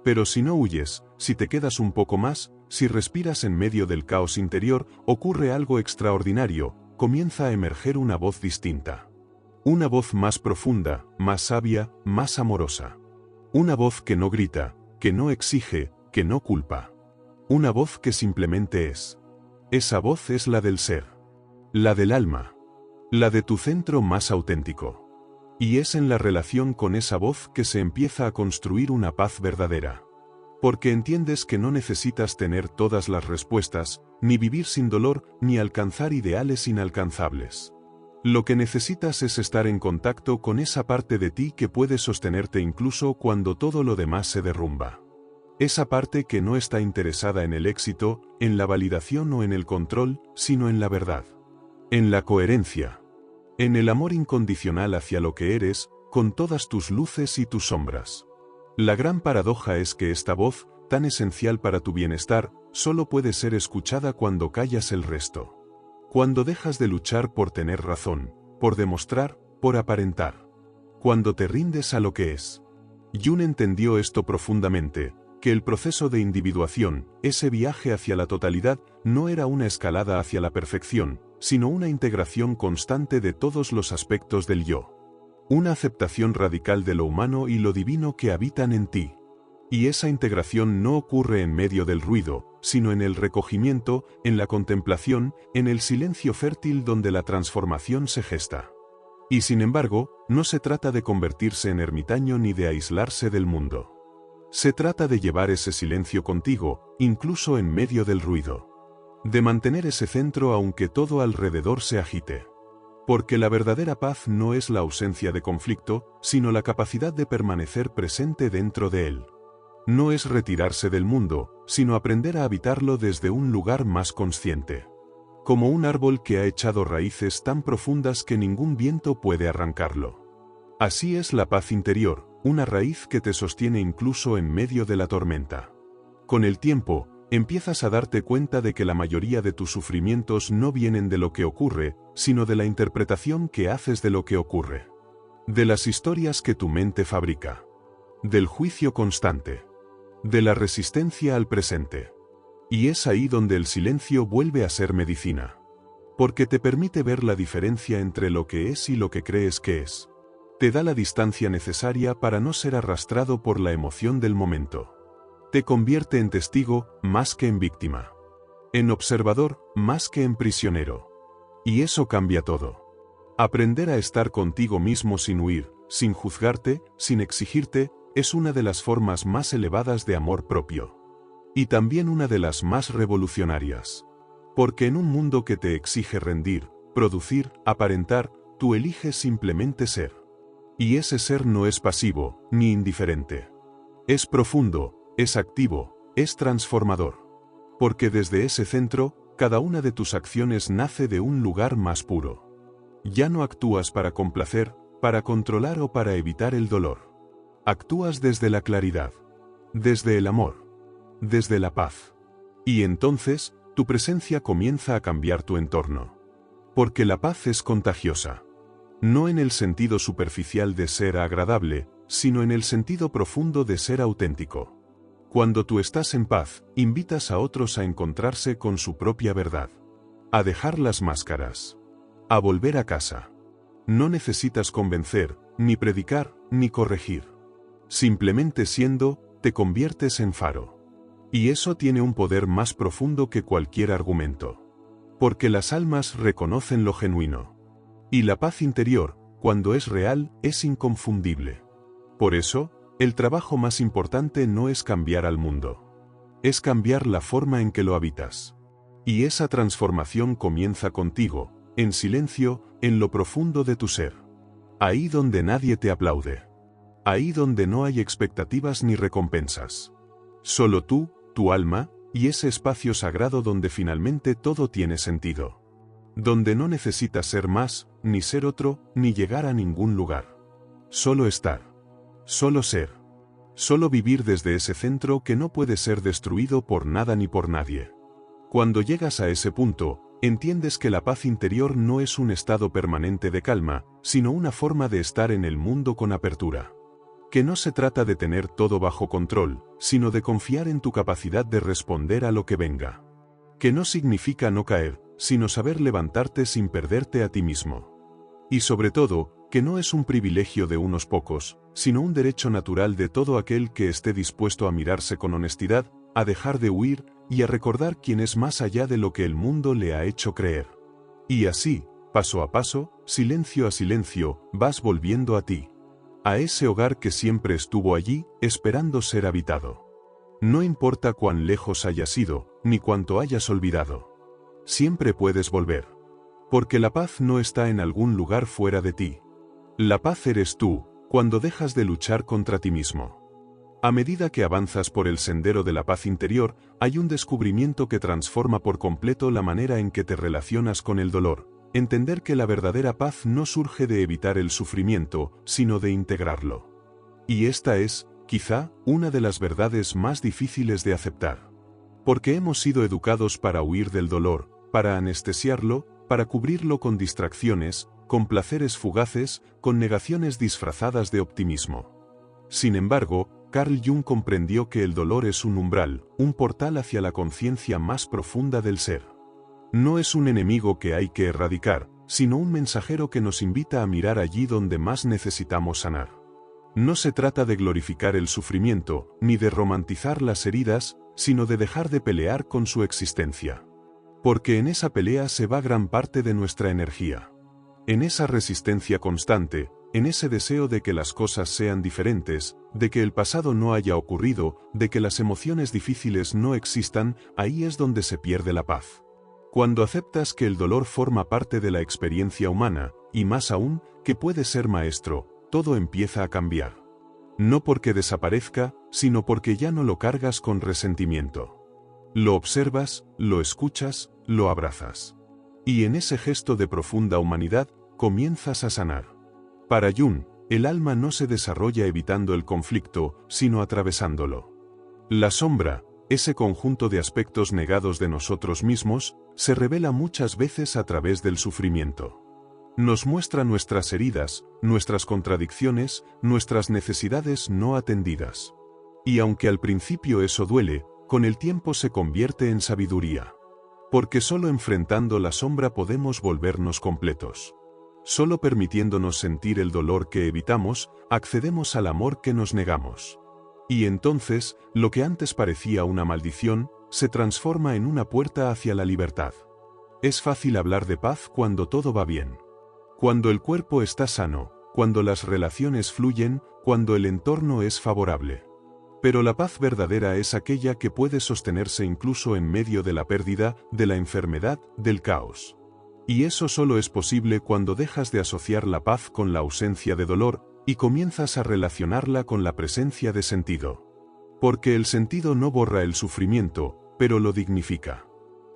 Pero si no huyes, si te quedas un poco más, si respiras en medio del caos interior, ocurre algo extraordinario, comienza a emerger una voz distinta. Una voz más profunda, más sabia, más amorosa. Una voz que no grita, que no exige, que no culpa. Una voz que simplemente es. Esa voz es la del ser. La del alma. La de tu centro más auténtico. Y es en la relación con esa voz que se empieza a construir una paz verdadera. Porque entiendes que no necesitas tener todas las respuestas, ni vivir sin dolor, ni alcanzar ideales inalcanzables. Lo que necesitas es estar en contacto con esa parte de ti que puede sostenerte incluso cuando todo lo demás se derrumba. Esa parte que no está interesada en el éxito, en la validación o en el control, sino en la verdad. En la coherencia. En el amor incondicional hacia lo que eres, con todas tus luces y tus sombras. La gran paradoja es que esta voz, tan esencial para tu bienestar, solo puede ser escuchada cuando callas el resto. Cuando dejas de luchar por tener razón, por demostrar, por aparentar. Cuando te rindes a lo que es. Jung entendió esto profundamente, que el proceso de individuación, ese viaje hacia la totalidad, no era una escalada hacia la perfección, sino una integración constante de todos los aspectos del yo. Una aceptación radical de lo humano y lo divino que habitan en ti. Y esa integración no ocurre en medio del ruido, sino en el recogimiento, en la contemplación, en el silencio fértil donde la transformación se gesta. Y sin embargo, no se trata de convertirse en ermitaño ni de aislarse del mundo. Se trata de llevar ese silencio contigo, incluso en medio del ruido. De mantener ese centro aunque todo alrededor se agite. Porque la verdadera paz no es la ausencia de conflicto, sino la capacidad de permanecer presente dentro de él. No es retirarse del mundo, sino aprender a habitarlo desde un lugar más consciente. Como un árbol que ha echado raíces tan profundas que ningún viento puede arrancarlo. Así es la paz interior, una raíz que te sostiene incluso en medio de la tormenta. Con el tiempo, empiezas a darte cuenta de que la mayoría de tus sufrimientos no vienen de lo que ocurre, sino de la interpretación que haces de lo que ocurre. De las historias que tu mente fabrica. Del juicio constante. De la resistencia al presente. Y es ahí donde el silencio vuelve a ser medicina. Porque te permite ver la diferencia entre lo que es y lo que crees que es. Te da la distancia necesaria para no ser arrastrado por la emoción del momento. Te convierte en testigo, más que en víctima. En observador, más que en prisionero. Y eso cambia todo. Aprender a estar contigo mismo sin huir, sin juzgarte, sin exigirte, es una de las formas más elevadas de amor propio. Y también una de las más revolucionarias. Porque en un mundo que te exige rendir, producir, aparentar, tú eliges simplemente ser. Y ese ser no es pasivo, ni indiferente. Es profundo, es activo, es transformador. Porque desde ese centro, cada una de tus acciones nace de un lugar más puro. Ya no actúas para complacer, para controlar o para evitar el dolor. Actúas desde la claridad, desde el amor, desde la paz. Y entonces, tu presencia comienza a cambiar tu entorno. Porque la paz es contagiosa. No en el sentido superficial de ser agradable, sino en el sentido profundo de ser auténtico. Cuando tú estás en paz, invitas a otros a encontrarse con su propia verdad. A dejar las máscaras. A volver a casa. No necesitas convencer, ni predicar, ni corregir. Simplemente siendo, te conviertes en faro. Y eso tiene un poder más profundo que cualquier argumento. Porque las almas reconocen lo genuino. Y la paz interior, cuando es real, es inconfundible. Por eso, el trabajo más importante no es cambiar al mundo. Es cambiar la forma en que lo habitas. Y esa transformación comienza contigo, en silencio, en lo profundo de tu ser. Ahí donde nadie te aplaude. Ahí donde no hay expectativas ni recompensas. Solo tú, tu alma, y ese espacio sagrado donde finalmente todo tiene sentido. Donde no necesitas ser más, ni ser otro, ni llegar a ningún lugar. Solo estar. Solo ser. Solo vivir desde ese centro que no puede ser destruido por nada ni por nadie. Cuando llegas a ese punto, entiendes que la paz interior no es un estado permanente de calma, sino una forma de estar en el mundo con apertura. Que no se trata de tener todo bajo control, sino de confiar en tu capacidad de responder a lo que venga. Que no significa no caer, sino saber levantarte sin perderte a ti mismo. Y sobre todo, que no es un privilegio de unos pocos, sino un derecho natural de todo aquel que esté dispuesto a mirarse con honestidad, a dejar de huir y a recordar quién es más allá de lo que el mundo le ha hecho creer. Y así, paso a paso, silencio a silencio, vas volviendo a ti. A ese hogar que siempre estuvo allí, esperando ser habitado. No importa cuán lejos hayas ido, ni cuánto hayas olvidado. Siempre puedes volver. Porque la paz no está en algún lugar fuera de ti. La paz eres tú, cuando dejas de luchar contra ti mismo. A medida que avanzas por el sendero de la paz interior, hay un descubrimiento que transforma por completo la manera en que te relacionas con el dolor. Entender que la verdadera paz no surge de evitar el sufrimiento, sino de integrarlo. Y esta es, quizá, una de las verdades más difíciles de aceptar. Porque hemos sido educados para huir del dolor, para anestesiarlo, para cubrirlo con distracciones, con placeres fugaces, con negaciones disfrazadas de optimismo. Sin embargo, Carl Jung comprendió que el dolor es un umbral, un portal hacia la conciencia más profunda del ser. No es un enemigo que hay que erradicar, sino un mensajero que nos invita a mirar allí donde más necesitamos sanar. No se trata de glorificar el sufrimiento, ni de romantizar las heridas, sino de dejar de pelear con su existencia. Porque en esa pelea se va gran parte de nuestra energía. En esa resistencia constante, en ese deseo de que las cosas sean diferentes, de que el pasado no haya ocurrido, de que las emociones difíciles no existan, ahí es donde se pierde la paz. Cuando aceptas que el dolor forma parte de la experiencia humana, y más aún, que puede ser maestro, todo empieza a cambiar. No porque desaparezca, sino porque ya no lo cargas con resentimiento. Lo observas, lo escuchas, lo abrazas. Y en ese gesto de profunda humanidad, comienzas a sanar. Para Jung, el alma no se desarrolla evitando el conflicto, sino atravesándolo. La sombra, ese conjunto de aspectos negados de nosotros mismos, se revela muchas veces a través del sufrimiento. Nos muestra nuestras heridas, nuestras contradicciones, nuestras necesidades no atendidas. Y aunque al principio eso duele, con el tiempo se convierte en sabiduría. Porque solo enfrentando la sombra podemos volvernos completos. Solo permitiéndonos sentir el dolor que evitamos, accedemos al amor que nos negamos. Y entonces, lo que antes parecía una maldición, se transforma en una puerta hacia la libertad. Es fácil hablar de paz cuando todo va bien. Cuando el cuerpo está sano, cuando las relaciones fluyen, cuando el entorno es favorable. Pero la paz verdadera es aquella que puede sostenerse incluso en medio de la pérdida, de la enfermedad, del caos. Y eso solo es posible cuando dejas de asociar la paz con la ausencia de dolor, y comienzas a relacionarla con la presencia de sentido. Porque el sentido no borra el sufrimiento, pero lo dignifica.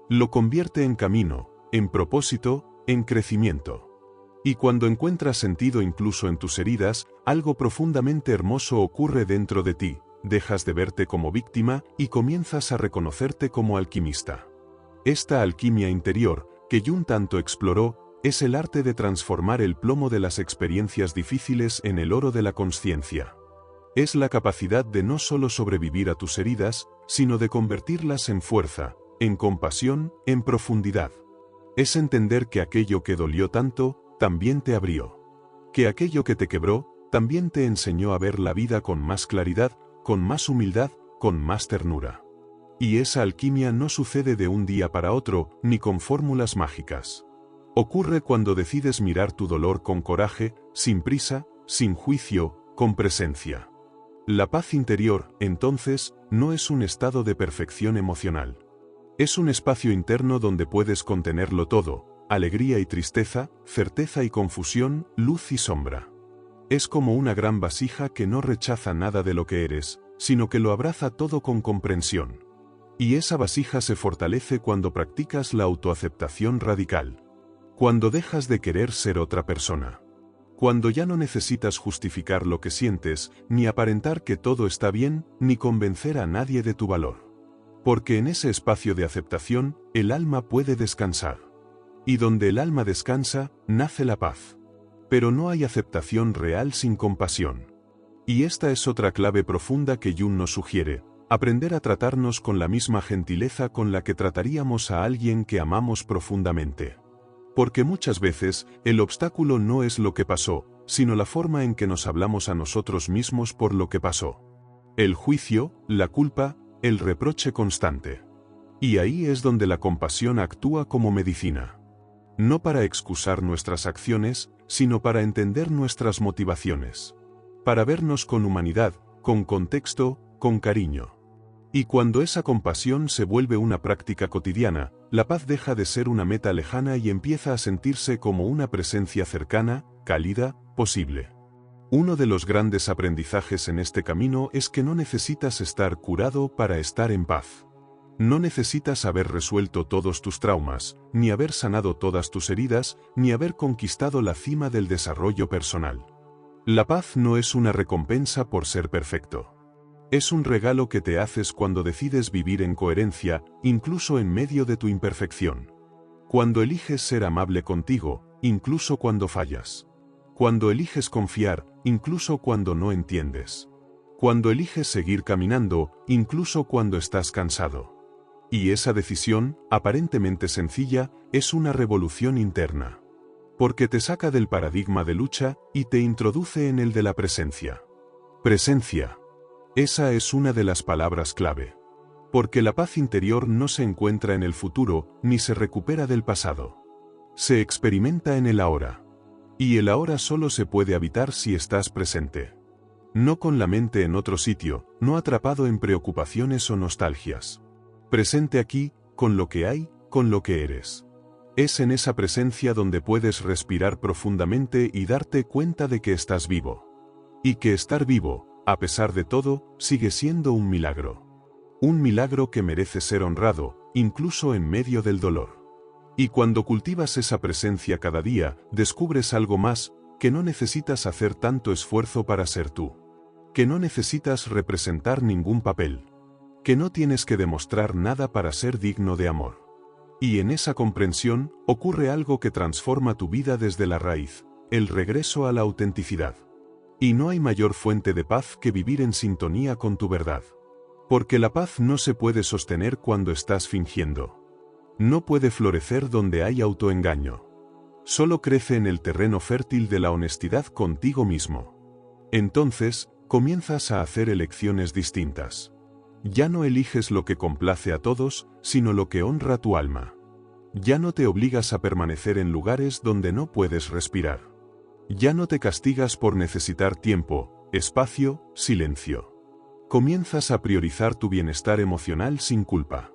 Lo convierte en camino, en propósito, en crecimiento. Y cuando encuentras sentido incluso en tus heridas, algo profundamente hermoso ocurre dentro de ti, dejas de verte como víctima y comienzas a reconocerte como alquimista. Esta alquimia interior, que Jung tanto exploró, es el arte de transformar el plomo de las experiencias difíciles en el oro de la consciencia. Es la capacidad de no solo sobrevivir a tus heridas, sino de convertirlas en fuerza, en compasión, en profundidad. Es entender que aquello que dolió tanto, también te abrió. Que aquello que te quebró, también te enseñó a ver la vida con más claridad, con más humildad, con más ternura. Y esa alquimia no sucede de un día para otro, ni con fórmulas mágicas. Ocurre cuando decides mirar tu dolor con coraje, sin prisa, sin juicio, con presencia. La paz interior, entonces, no es un estado de perfección emocional. Es un espacio interno donde puedes contenerlo todo, alegría y tristeza, certeza y confusión, luz y sombra. Es como una gran vasija que no rechaza nada de lo que eres, sino que lo abraza todo con comprensión. Y esa vasija se fortalece cuando practicas la autoaceptación radical. Cuando dejas de querer ser otra persona. Cuando ya no necesitas justificar lo que sientes, ni aparentar que todo está bien, ni convencer a nadie de tu valor. Porque en ese espacio de aceptación, el alma puede descansar. Y donde el alma descansa, nace la paz. Pero no hay aceptación real sin compasión. Y esta es otra clave profunda que Jung nos sugiere: aprender a tratarnos con la misma gentileza con la que trataríamos a alguien que amamos profundamente. Porque muchas veces, el obstáculo no es lo que pasó, sino la forma en que nos hablamos a nosotros mismos por lo que pasó. El juicio, la culpa, el reproche constante. Y ahí es donde la compasión actúa como medicina. No para excusar nuestras acciones, sino para entender nuestras motivaciones. Para vernos con humanidad, con contexto, con cariño. Y cuando esa compasión se vuelve una práctica cotidiana, la paz deja de ser una meta lejana y empieza a sentirse como una presencia cercana, cálida, posible. Uno de los grandes aprendizajes en este camino es que no necesitas estar curado para estar en paz. No necesitas haber resuelto todos tus traumas, ni haber sanado todas tus heridas, ni haber conquistado la cima del desarrollo personal. La paz no es una recompensa por ser perfecto. Es un regalo que te haces cuando decides vivir en coherencia, incluso en medio de tu imperfección. Cuando eliges ser amable contigo, incluso cuando fallas. Cuando eliges confiar, incluso cuando no entiendes. Cuando eliges seguir caminando, incluso cuando estás cansado. Y esa decisión, aparentemente sencilla, es una revolución interna. Porque te saca del paradigma de lucha y te introduce en el de la presencia. Presencia. Esa es una de las palabras clave. Porque la paz interior no se encuentra en el futuro, ni se recupera del pasado. Se experimenta en el ahora. Y el ahora solo se puede habitar si estás presente. No con la mente en otro sitio, no atrapado en preocupaciones o nostalgias. Presente aquí, con lo que hay, con lo que eres. Es en esa presencia donde puedes respirar profundamente y darte cuenta de que estás vivo. Y que estar vivo, a pesar de todo, sigue siendo un milagro. Un milagro que merece ser honrado, incluso en medio del dolor. Y cuando cultivas esa presencia cada día, descubres algo más, que no necesitas hacer tanto esfuerzo para ser tú. Que no necesitas representar ningún papel. Que no tienes que demostrar nada para ser digno de amor. Y en esa comprensión, ocurre algo que transforma tu vida desde la raíz, el regreso a la autenticidad. Y no hay mayor fuente de paz que vivir en sintonía con tu verdad. Porque la paz no se puede sostener cuando estás fingiendo. No puede florecer donde hay autoengaño. Solo crece en el terreno fértil de la honestidad contigo mismo. Entonces, comienzas a hacer elecciones distintas. Ya no eliges lo que complace a todos, sino lo que honra tu alma. Ya no te obligas a permanecer en lugares donde no puedes respirar. Ya no te castigas por necesitar tiempo, espacio, silencio. Comienzas a priorizar tu bienestar emocional sin culpa.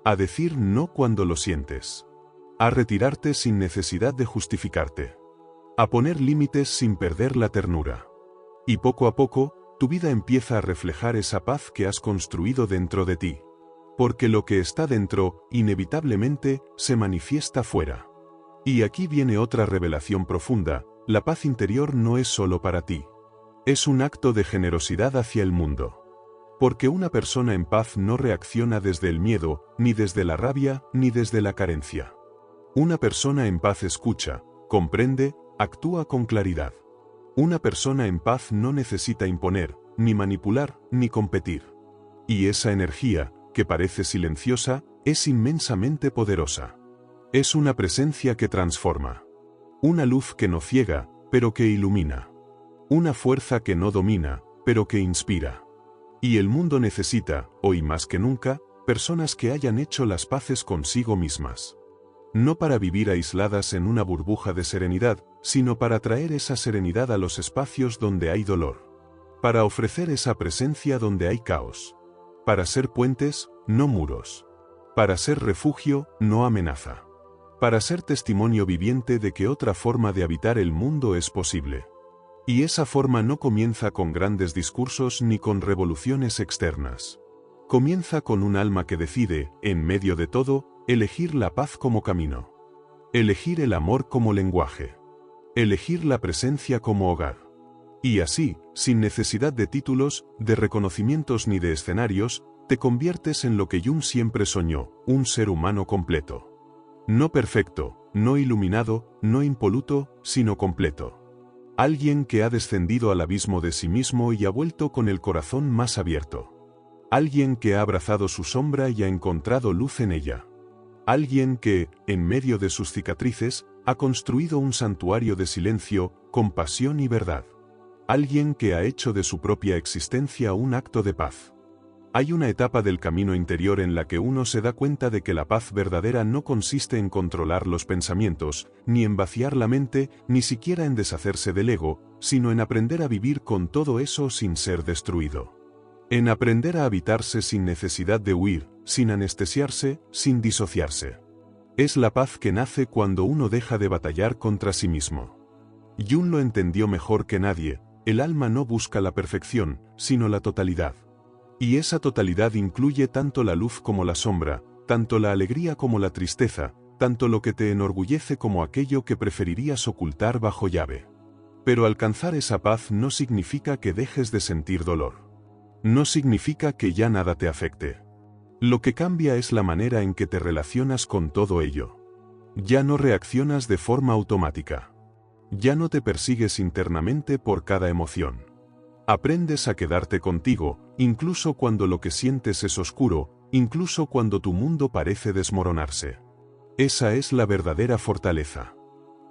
A decir no cuando lo sientes. A retirarte sin necesidad de justificarte. A poner límites sin perder la ternura. Y poco a poco, tu vida empieza a reflejar esa paz que has construido dentro de ti. Porque lo que está dentro, inevitablemente, se manifiesta fuera. Y aquí viene otra revelación profunda: la paz interior no es solo para ti. Es un acto de generosidad hacia el mundo. Porque una persona en paz no reacciona desde el miedo, ni desde la rabia, ni desde la carencia. Una persona en paz escucha, comprende, actúa con claridad. Una persona en paz no necesita imponer, ni manipular, ni competir. Y esa energía, que parece silenciosa, es inmensamente poderosa. Es una presencia que transforma. Una luz que no ciega, pero que ilumina. Una fuerza que no domina, pero que inspira. Y el mundo necesita, hoy más que nunca, personas que hayan hecho las paces consigo mismas. No para vivir aisladas en una burbuja de serenidad, sino para traer esa serenidad a los espacios donde hay dolor. Para ofrecer esa presencia donde hay caos. Para ser puentes, no muros. Para ser refugio, no amenaza. Para ser testimonio viviente de que otra forma de habitar el mundo es posible. Y esa forma no comienza con grandes discursos ni con revoluciones externas. Comienza con un alma que decide, en medio de todo, elegir la paz como camino. Elegir el amor como lenguaje. Elegir la presencia como hogar. Y así, sin necesidad de títulos, de reconocimientos ni de escenarios, te conviertes en lo que Jung siempre soñó, un ser humano completo. No perfecto, no iluminado, no impoluto, sino completo. Alguien que ha descendido al abismo de sí mismo y ha vuelto con el corazón más abierto. Alguien que ha abrazado su sombra y ha encontrado luz en ella. Alguien que, en medio de sus cicatrices, ha construido un santuario de silencio, compasión y verdad. Alguien que ha hecho de su propia existencia un acto de paz. Hay una etapa del camino interior en la que uno se da cuenta de que la paz verdadera no consiste en controlar los pensamientos, ni en vaciar la mente, ni siquiera en deshacerse del ego, sino en aprender a vivir con todo eso sin ser destruido. En aprender a habitarse sin necesidad de huir, sin anestesiarse, sin disociarse. Es la paz que nace cuando uno deja de batallar contra sí mismo. Jung lo entendió mejor que nadie, el alma no busca la perfección, sino la totalidad. Y esa totalidad incluye tanto la luz como la sombra, tanto la alegría como la tristeza, tanto lo que te enorgullece como aquello que preferirías ocultar bajo llave. Pero alcanzar esa paz no significa que dejes de sentir dolor. No significa que ya nada te afecte. Lo que cambia es la manera en que te relacionas con todo ello. Ya no reaccionas de forma automática. Ya no te persigues internamente por cada emoción. Aprendes a quedarte contigo, incluso cuando lo que sientes es oscuro, incluso cuando tu mundo parece desmoronarse. Esa es la verdadera fortaleza.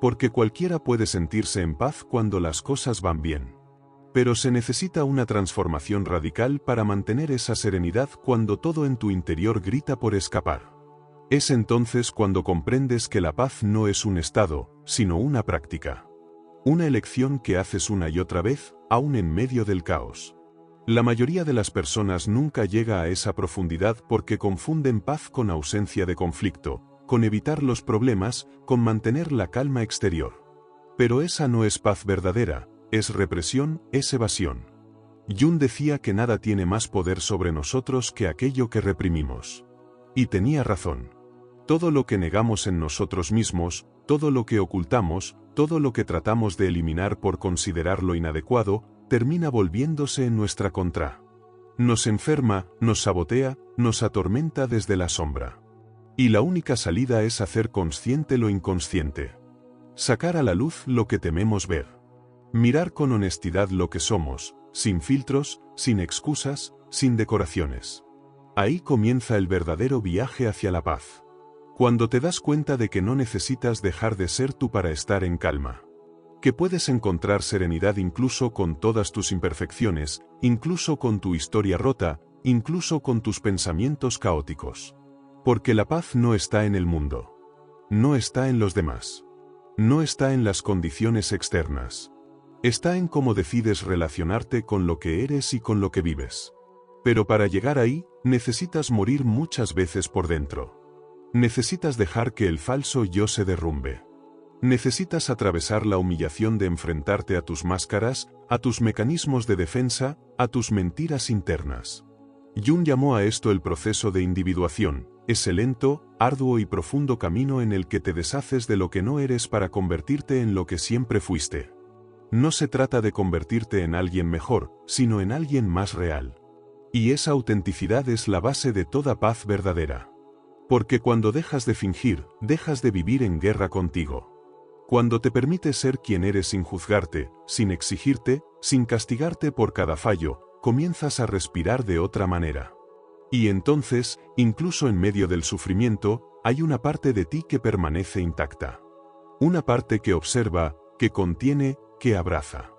Porque cualquiera puede sentirse en paz cuando las cosas van bien. Pero se necesita una transformación radical para mantener esa serenidad cuando todo en tu interior grita por escapar. Es entonces cuando comprendes que la paz no es un estado, sino una práctica. Una elección que haces una y otra vez, aún en medio del caos. La mayoría de las personas nunca llega a esa profundidad porque confunden paz con ausencia de conflicto, con evitar los problemas, con mantener la calma exterior. Pero esa no es paz verdadera, es represión, es evasión. Jung decía que nada tiene más poder sobre nosotros que aquello que reprimimos. Y tenía razón. Todo lo que negamos en nosotros mismos, todo lo que ocultamos, todo lo que tratamos de eliminar por considerarlo inadecuado, termina volviéndose en nuestra contra. Nos enferma, nos sabotea, nos atormenta desde la sombra. Y la única salida es hacer consciente lo inconsciente. Sacar a la luz lo que tememos ver. Mirar con honestidad lo que somos, sin filtros, sin excusas, sin decoraciones. Ahí comienza el verdadero viaje hacia la paz. Cuando te das cuenta de que no necesitas dejar de ser tú para estar en calma. Que puedes encontrar serenidad incluso con todas tus imperfecciones, incluso con tu historia rota, incluso con tus pensamientos caóticos. Porque la paz no está en el mundo. No está en los demás. No está en las condiciones externas. Está en cómo decides relacionarte con lo que eres y con lo que vives. Pero para llegar ahí, necesitas morir muchas veces por dentro. Necesitas dejar que el falso yo se derrumbe. Necesitas atravesar la humillación de enfrentarte a tus máscaras, a tus mecanismos de defensa, a tus mentiras internas. Jung llamó a esto el proceso de individuación, ese lento, arduo y profundo camino en el que te deshaces de lo que no eres para convertirte en lo que siempre fuiste. No se trata de convertirte en alguien mejor, sino en alguien más real. Y esa autenticidad es la base de toda paz verdadera. Porque cuando dejas de fingir, dejas de vivir en guerra contigo. Cuando te permites ser quien eres sin juzgarte, sin exigirte, sin castigarte por cada fallo, comienzas a respirar de otra manera. Y entonces, incluso en medio del sufrimiento, hay una parte de ti que permanece intacta. Una parte que observa, que contiene, que abraza.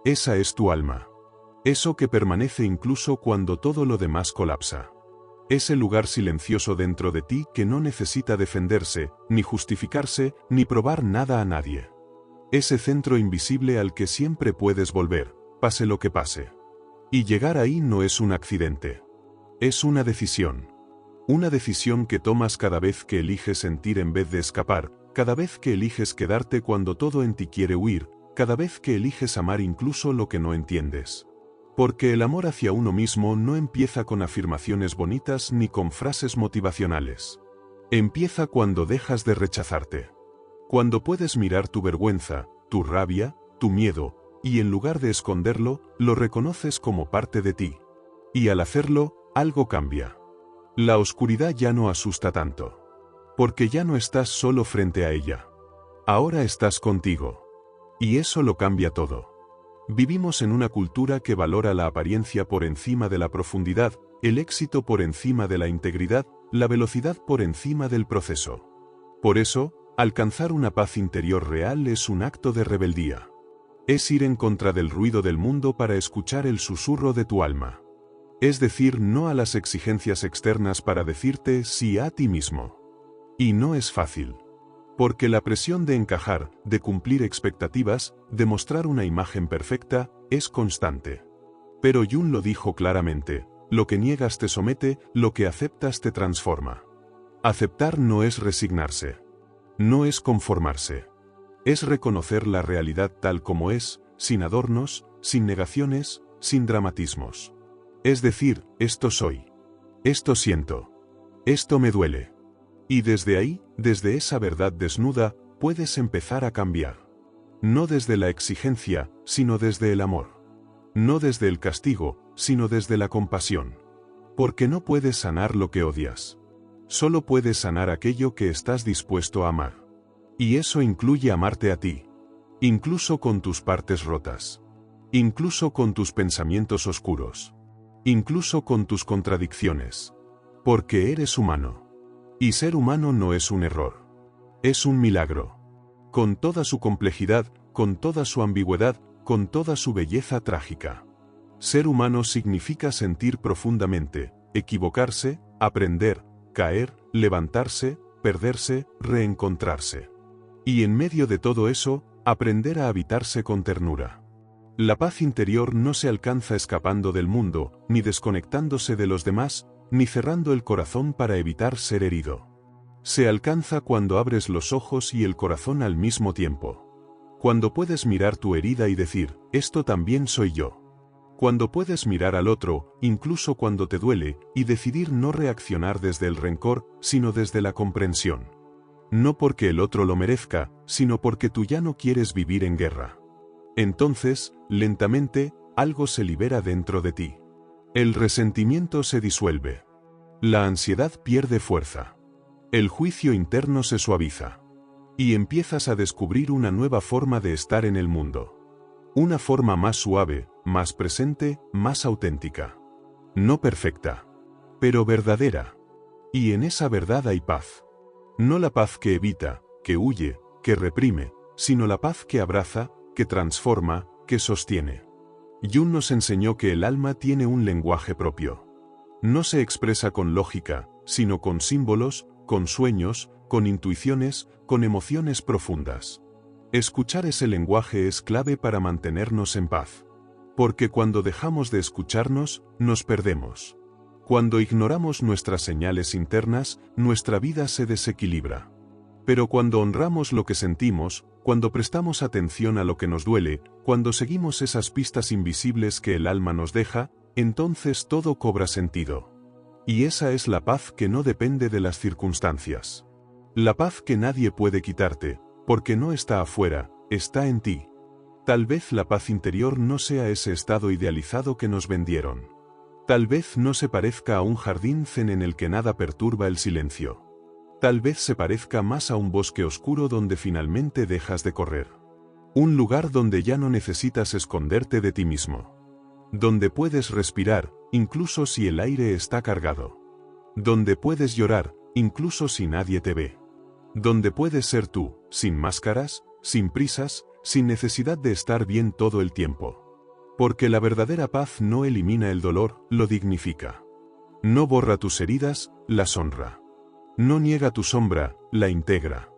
Esa es tu alma. Eso que permanece incluso cuando todo lo demás colapsa. Ese lugar silencioso dentro de ti que no necesita defenderse, ni justificarse, ni probar nada a nadie. Ese centro invisible al que siempre puedes volver, pase lo que pase. Y llegar ahí no es un accidente. Es una decisión. Una decisión que tomas cada vez que eliges sentir en vez de escapar, cada vez que eliges quedarte cuando todo en ti quiere huir, cada vez que eliges amar incluso lo que no entiendes. Porque el amor hacia uno mismo no empieza con afirmaciones bonitas ni con frases motivacionales. Empieza cuando dejas de rechazarte. Cuando puedes mirar tu vergüenza, tu rabia, tu miedo, y en lugar de esconderlo, lo reconoces como parte de ti. Y al hacerlo, algo cambia. La oscuridad ya no asusta tanto. Porque ya no estás solo frente a ella. Ahora estás contigo. Y eso lo cambia todo. Vivimos en una cultura que valora la apariencia por encima de la profundidad, el éxito por encima de la integridad, la velocidad por encima del proceso. Por eso, alcanzar una paz interior real es un acto de rebeldía. Es ir en contra del ruido del mundo para escuchar el susurro de tu alma. Es decir, no a las exigencias externas para decirte sí a ti mismo. Y no es fácil. Porque la presión de encajar, de cumplir expectativas, de mostrar una imagen perfecta, es constante. Pero Jung lo dijo claramente: lo que niegas te somete, lo que aceptas te transforma. Aceptar no es resignarse. No es conformarse. Es reconocer la realidad tal como es, sin adornos, sin negaciones, sin dramatismos. Es decir, esto soy. Esto siento. Esto me duele. Y desde ahí, desde esa verdad desnuda, puedes empezar a cambiar. No desde la exigencia, sino desde el amor. No desde el castigo, sino desde la compasión. Porque no puedes sanar lo que odias. Solo puedes sanar aquello que estás dispuesto a amar. Y eso incluye amarte a ti. Incluso con tus partes rotas. Incluso con tus pensamientos oscuros. Incluso con tus contradicciones. Porque eres humano. Y ser humano no es un error. Es un milagro. Con toda su complejidad, con toda su ambigüedad, con toda su belleza trágica. Ser humano significa sentir profundamente, equivocarse, aprender, caer, levantarse, perderse, reencontrarse. Y en medio de todo eso, aprender a habitarse con ternura. La paz interior no se alcanza escapando del mundo, ni desconectándose de los demás, ni cerrando el corazón para evitar ser herido. Se alcanza cuando abres los ojos y el corazón al mismo tiempo. Cuando puedes mirar tu herida y decir, esto también soy yo. Cuando puedes mirar al otro, incluso cuando te duele, y decidir no reaccionar desde el rencor, sino desde la comprensión. No porque el otro lo merezca, sino porque tú ya no quieres vivir en guerra. Entonces, lentamente, algo se libera dentro de ti. El resentimiento se disuelve. La ansiedad pierde fuerza. El juicio interno se suaviza. Y empiezas a descubrir una nueva forma de estar en el mundo. Una forma más suave, más presente, más auténtica. No perfecta, pero verdadera. Y en esa verdad hay paz. No la paz que evita, que huye, que reprime, sino la paz que abraza, que transforma, que sostiene. Jung nos enseñó que el alma tiene un lenguaje propio. No se expresa con lógica, sino con símbolos, con sueños, con intuiciones, con emociones profundas. Escuchar ese lenguaje es clave para mantenernos en paz. Porque cuando dejamos de escucharnos, nos perdemos. Cuando ignoramos nuestras señales internas, nuestra vida se desequilibra. Pero cuando honramos lo que sentimos, cuando prestamos atención a lo que nos duele, cuando seguimos esas pistas invisibles que el alma nos deja, entonces todo cobra sentido. Y esa es la paz que no depende de las circunstancias. La paz que nadie puede quitarte, porque no está afuera, está en ti. Tal vez la paz interior no sea ese estado idealizado que nos vendieron. Tal vez no se parezca a un jardín zen en el que nada perturba el silencio. Tal vez se parezca más a un bosque oscuro donde finalmente dejas de correr. Un lugar donde ya no necesitas esconderte de ti mismo. Donde puedes respirar, incluso si el aire está cargado. Donde puedes llorar, incluso si nadie te ve. Donde puedes ser tú, sin máscaras, sin prisas, sin necesidad de estar bien todo el tiempo. Porque la verdadera paz no elimina el dolor, lo dignifica. No borra tus heridas, las honra. No niega tu sombra, la integra.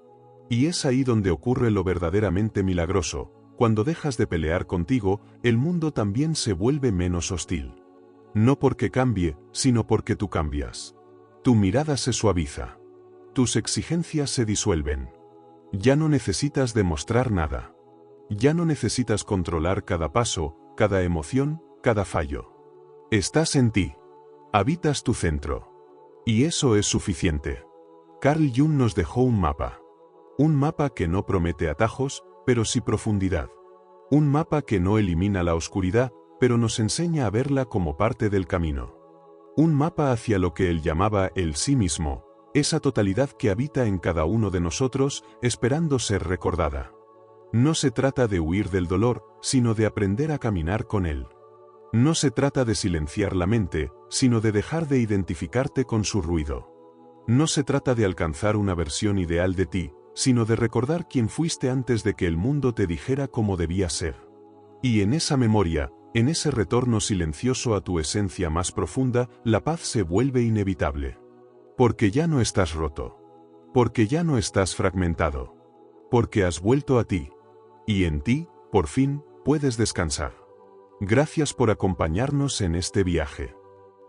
Y es ahí donde ocurre lo verdaderamente milagroso. Cuando dejas de pelear contigo, el mundo también se vuelve menos hostil. No porque cambie, sino porque tú cambias. Tu mirada se suaviza. Tus exigencias se disuelven. Ya no necesitas demostrar nada. Ya no necesitas controlar cada paso, cada emoción, cada fallo. Estás en ti. Habitas tu centro. Y eso es suficiente. Carl Jung nos dejó un mapa. Un mapa que no promete atajos, pero sí profundidad. Un mapa que no elimina la oscuridad, pero nos enseña a verla como parte del camino. Un mapa hacia lo que él llamaba el sí mismo, esa totalidad que habita en cada uno de nosotros, esperando ser recordada. No se trata de huir del dolor, sino de aprender a caminar con él. No se trata de silenciar la mente, sino de dejar de identificarte con su ruido. No se trata de alcanzar una versión ideal de ti, sino de recordar quién fuiste antes de que el mundo te dijera cómo debía ser. Y en esa memoria, en ese retorno silencioso a tu esencia más profunda, la paz se vuelve inevitable. Porque ya no estás roto. Porque ya no estás fragmentado. Porque has vuelto a ti. Y en ti, por fin, puedes descansar. Gracias por acompañarnos en este viaje.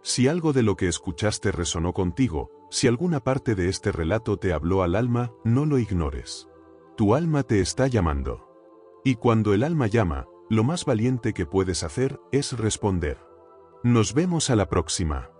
Si algo de lo que escuchaste resonó contigo, si alguna parte de este relato te habló al alma, no lo ignores. Tu alma te está llamando. Y cuando el alma llama, lo más valiente que puedes hacer es responder. Nos vemos a la próxima.